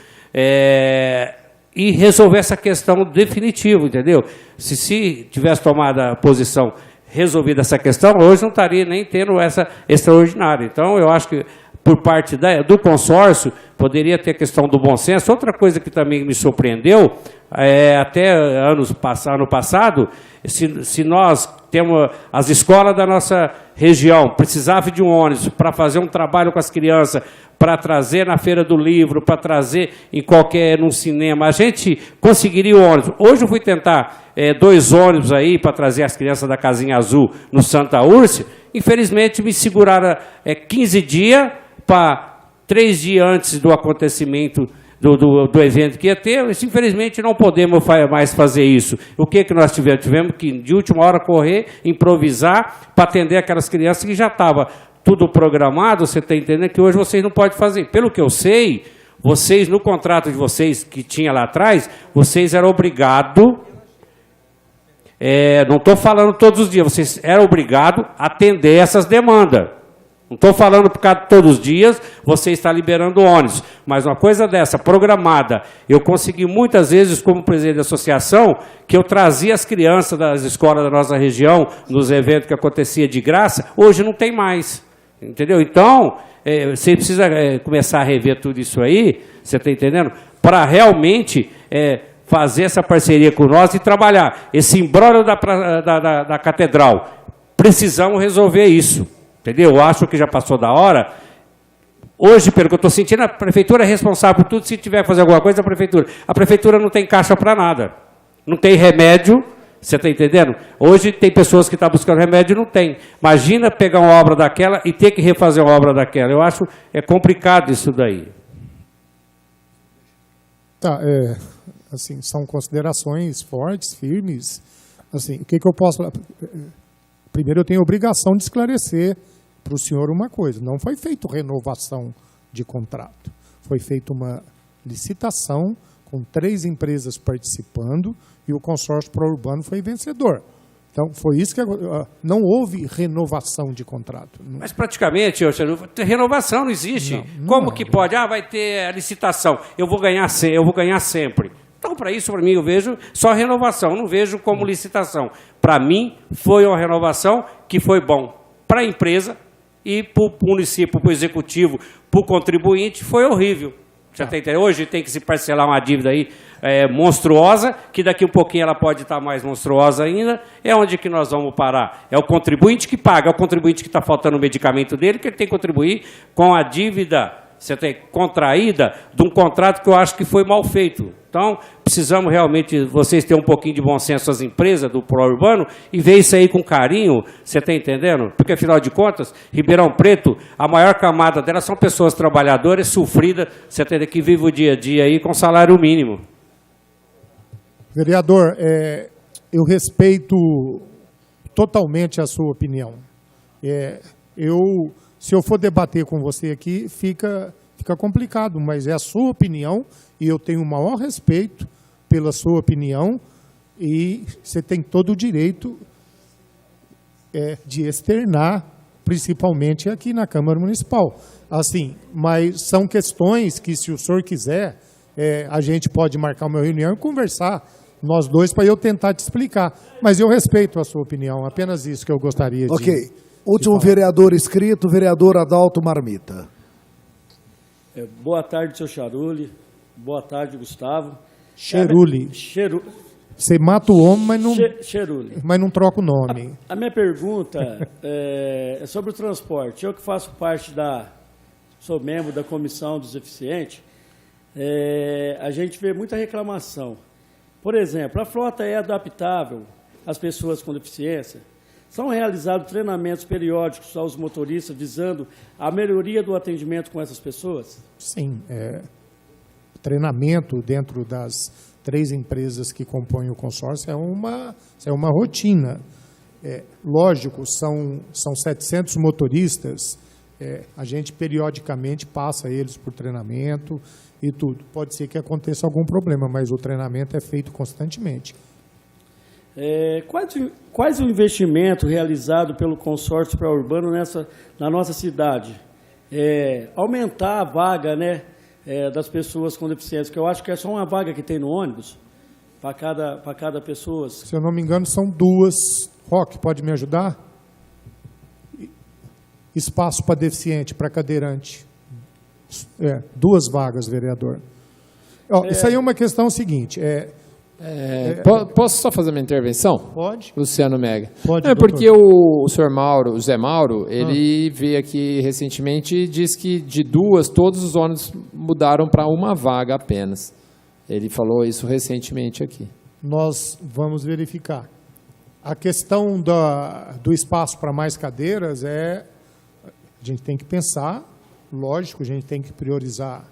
e resolver essa questão definitiva, entendeu? Se tivesse tomado a posição resolvida essa questão, hoje não estaria nem tendo essa extraordinária. Então, eu acho que, por parte do consórcio, poderia ter a questão do bom senso. Outra coisa que também me surpreendeu, até ano passado, se nós temos as escolas da nossa região, precisavam de um ônibus para fazer um trabalho com as crianças, para trazer na Feira do Livro, para trazer num cinema, a gente conseguiria o ônibus. Hoje eu fui tentar 2 ônibus aí para trazer as crianças da Casinha Azul no Santa Úrcia, infelizmente me seguraram 15 dias para 3 dias antes do acontecimento do evento que ia ter. Infelizmente não podemos mais fazer isso. O que nós tivemos? Tivemos que de última hora correr, improvisar para atender aquelas crianças que já estava tudo programado. Você está entendendo que hoje vocês não podem fazer. Pelo que eu sei, vocês, no contrato de vocês que tinha lá atrás, vocês eram obrigados, não estou falando todos os dias, vocês eram obrigados a atender essas demandas. Não estou falando por causa de todos os dias, você está liberando ônibus. Mas uma coisa dessa, programada, eu consegui muitas vezes, como presidente da associação, que eu trazia as crianças das escolas da nossa região, nos eventos que acontecia de graça, hoje não tem mais. Entendeu? Então, você precisa começar a rever tudo isso aí, você está entendendo? Para realmente fazer essa parceria com nós e trabalhar. Esse imbróglio da catedral, precisamos resolver isso. Entendeu? Eu acho que já passou da hora. Hoje, pelo que eu estou sentindo, a prefeitura é responsável por tudo. Se tiver que fazer alguma coisa, a prefeitura não tem caixa para nada. Não tem remédio, você está entendendo? Hoje tem pessoas que estão buscando remédio e não tem. Imagina pegar uma obra daquela e ter que refazer uma obra daquela. Eu acho complicado isso daí. Tá, assim, são considerações fortes, firmes. Assim, o que eu posso falar? Primeiro, eu tenho a obrigação de esclarecer para o senhor uma coisa. Não foi feita renovação de contrato. Foi feita uma licitação com 3 empresas participando e o consórcio pró-urbano foi vencedor. Então, foi isso que... não houve renovação de contrato. Mas, praticamente, renovação não existe. Como que pode? Vai ter a licitação. Eu vou ganhar sempre. Então, para isso, para mim, eu vejo só renovação. Não vejo como licitação. Para mim, foi uma renovação que foi bom para a empresa e para o município, para o executivo, para o contribuinte, foi horrível. Já tem, hoje tem que se parcelar uma dívida aí monstruosa, que daqui um pouquinho ela pode estar mais monstruosa ainda. É onde que nós vamos parar? É o contribuinte que paga, é o contribuinte que está faltando o medicamento dele, que ele tem que contribuir com a dívida contraída de um contrato que eu acho que foi mal feito. Então, precisamos realmente, vocês terem um pouquinho de bom senso, as empresas do pró-urbano, e ver isso aí com carinho, você está entendendo? Porque, afinal de contas, Ribeirão Preto, a maior camada delas são pessoas trabalhadoras, sofridas, você entende, que vivem o dia a dia aí com salário mínimo. Vereador, eu respeito totalmente a sua opinião. Se eu for debater com você aqui, fica complicado, mas é a sua opinião e eu tenho o maior respeito pela sua opinião e você tem todo o direito de externar, principalmente aqui na Câmara Municipal. Assim, mas são questões que, se o senhor quiser, a gente pode marcar uma reunião e conversar, nós dois, para eu tentar te explicar. Mas eu respeito a sua opinião, apenas isso que eu gostaria de... Ok. Último vereador inscrito, vereador Adalto Marmita. Boa tarde, seu Charuli. Boa tarde, Gustavo. Cheruli. Você mata o homem, mas não troca o nome. A minha pergunta é sobre o transporte. Eu que faço parte sou membro da Comissão dos Eficientes, a gente vê muita reclamação. Por exemplo, a frota é adaptável às pessoas com deficiência? São realizados treinamentos periódicos aos motoristas visando a melhoria do atendimento com essas pessoas? Sim, treinamento dentro das 3 empresas que compõem o consórcio é uma rotina. Lógico, são 700 motoristas, a gente periodicamente passa eles por treinamento e tudo. Pode ser que aconteça algum problema, mas o treinamento é feito constantemente. Quais o investimento realizado pelo consórcio pró-urbano na nossa cidade? Aumentar a vaga, né, das pessoas com deficiência, que eu acho que é só uma vaga que tem no ônibus para cada pessoa. Se eu não me engano, são 2. Roque, pode me ajudar? Espaço para deficiente, para cadeirante. 2 vagas, vereador. Isso aí é uma questão seguinte. Posso só fazer uma intervenção? Pode. Luciano Mega. Pode, porque o senhor Mauro, o Zé Mauro, ele veio aqui recentemente e disse que de 2, todos os ônibus mudaram para 1 vaga apenas. Ele falou isso recentemente aqui. Nós vamos verificar. A questão do espaço para mais cadeiras a gente tem que pensar, lógico, a gente tem que priorizar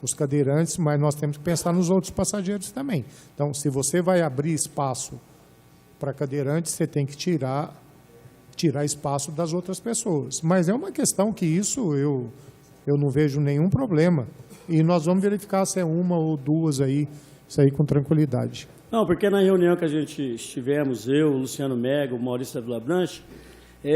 os cadeirantes, mas nós temos que pensar nos outros passageiros também. Então, se você vai abrir espaço para cadeirantes, você tem que tirar espaço das outras pessoas. Mas é uma questão que isso eu não vejo nenhum problema. E nós vamos verificar se é 1 ou 2 aí, isso aí com tranquilidade. Não, porque na reunião que a gente estivemos, eu, o Luciano Mega, o Maurício da Vila Branche,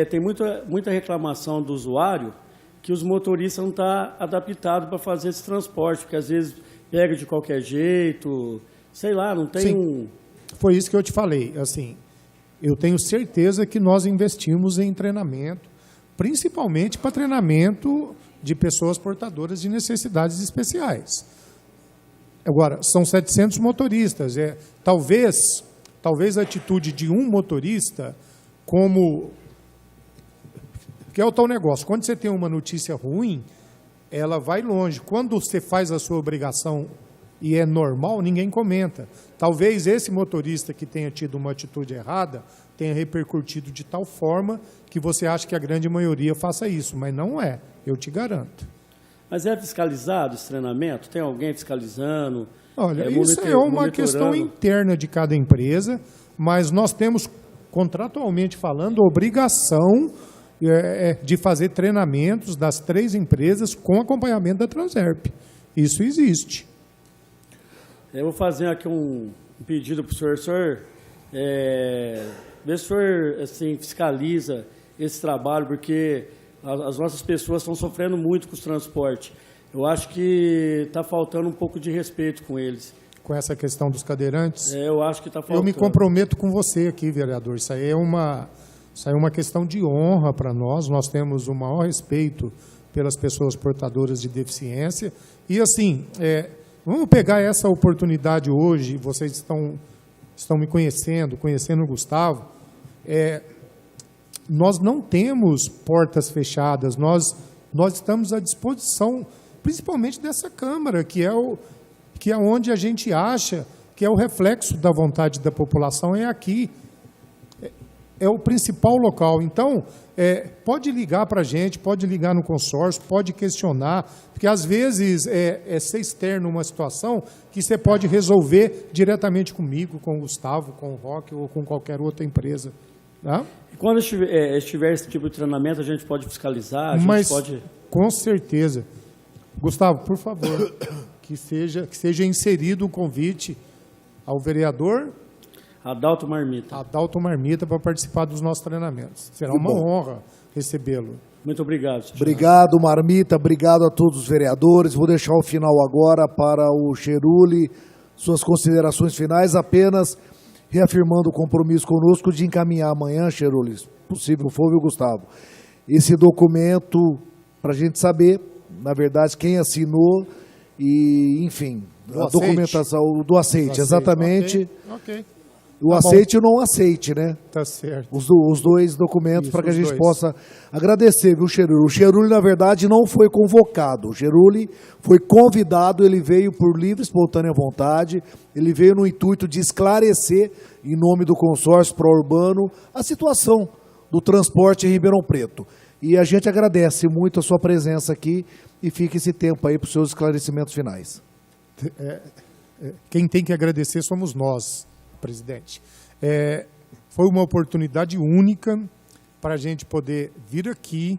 tem muita reclamação do usuário que os motoristas não estão adaptados para fazer esse transporte, porque às vezes pega de qualquer jeito, sei lá, não tem Sim. Foi isso que eu te falei. Assim, eu tenho certeza que nós investimos em treinamento, principalmente para treinamento de pessoas portadoras de necessidades especiais. Agora, são 700 motoristas. Talvez a atitude de um motorista, que é o tal negócio. Quando você tem uma notícia ruim, ela vai longe. Quando você faz a sua obrigação e é normal, ninguém comenta. Talvez esse motorista que tenha tido uma atitude errada tenha repercutido de tal forma que você acha que a grande maioria faça isso, mas não é, eu te garanto. Mas é fiscalizado esse treinamento? Tem alguém fiscalizando? Olha, isso é uma questão interna de cada empresa, mas nós temos, contratualmente falando, obrigação de fazer treinamentos das 3 empresas com acompanhamento da Transerp. Isso existe. Eu vou fazer aqui um pedido para o senhor. Senhor, vê se o senhor assim, fiscaliza esse trabalho, porque as nossas pessoas estão sofrendo muito com os transportes. Eu acho que está faltando um pouco de respeito com eles. Com essa questão dos cadeirantes? Eu acho que está faltando. Eu me comprometo com você aqui, vereador. Isso aí é uma questão de honra para nós. Nós temos o maior respeito pelas pessoas portadoras de deficiência. E, assim, vamos pegar essa oportunidade hoje, vocês estão me conhecendo o Gustavo. Nós não temos portas fechadas, nós estamos à disposição, principalmente dessa Câmara, que é onde a gente acha que é o reflexo da vontade da população, é aqui. É o principal local. Então, pode ligar para a gente, pode ligar no consórcio, pode questionar, porque às vezes ser externo uma situação que você pode resolver diretamente comigo, com o Gustavo, com o Roque ou com qualquer outra empresa. Tá? E quando estiver esse tipo de treinamento, a gente pode fiscalizar? Com certeza. Gustavo, por favor, que seja inserido um convite ao vereador Adalto Marmita. Adalto Marmita para participar dos nossos treinamentos. Será uma honra recebê-lo. Muito obrigado. Obrigado, Marmita. Obrigado a todos os vereadores. Vou deixar o final agora para o Cheruli. Suas considerações finais, apenas reafirmando o compromisso conosco de encaminhar amanhã, Cheruli, se possível for, viu, Gustavo, esse documento para a gente saber, na verdade, quem assinou e, enfim, a documentação do aceite, exatamente. Ok. O aceite e o não aceite, né? Tá certo. Os 2 documentos para que a gente possa agradecer, viu, Cheruli? O Cheruli, na verdade, não foi convocado. O Cheruli foi convidado, ele veio por livre e espontânea vontade, ele veio no intuito de esclarecer, em nome do consórcio pró-urbano, a situação do transporte em Ribeirão Preto. E a gente agradece muito a sua presença aqui e fica esse tempo aí para os seus esclarecimentos finais. Quem tem que agradecer somos nós, presidente. Foi uma oportunidade única para a gente poder vir aqui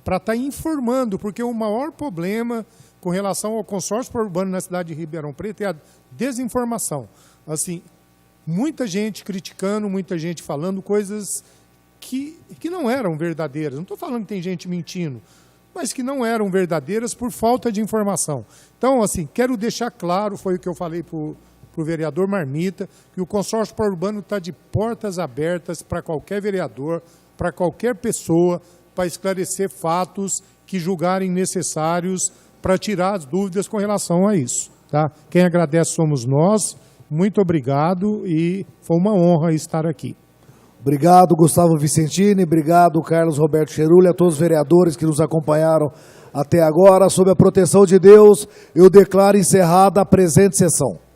para estar informando, porque o maior problema com relação ao consórcio urbano na cidade de Ribeirão Preto é a desinformação. Assim, muita gente criticando, muita gente falando coisas que não eram verdadeiras. Não estou falando que tem gente mentindo, mas que não eram verdadeiras por falta de informação. Então, assim, quero deixar claro, foi o que eu falei para o vereador Marmita, que o consórcio urbano está de portas abertas para qualquer vereador, para qualquer pessoa, para esclarecer fatos que julgarem necessários para tirar as dúvidas com relação a isso. Tá? Quem agradece somos nós. Muito obrigado e foi uma honra estar aqui. Obrigado, Gustavo Vicentini, obrigado, Carlos Roberto Cheruli, a todos os vereadores que nos acompanharam até agora. Sob a proteção de Deus, eu declaro encerrada a presente sessão.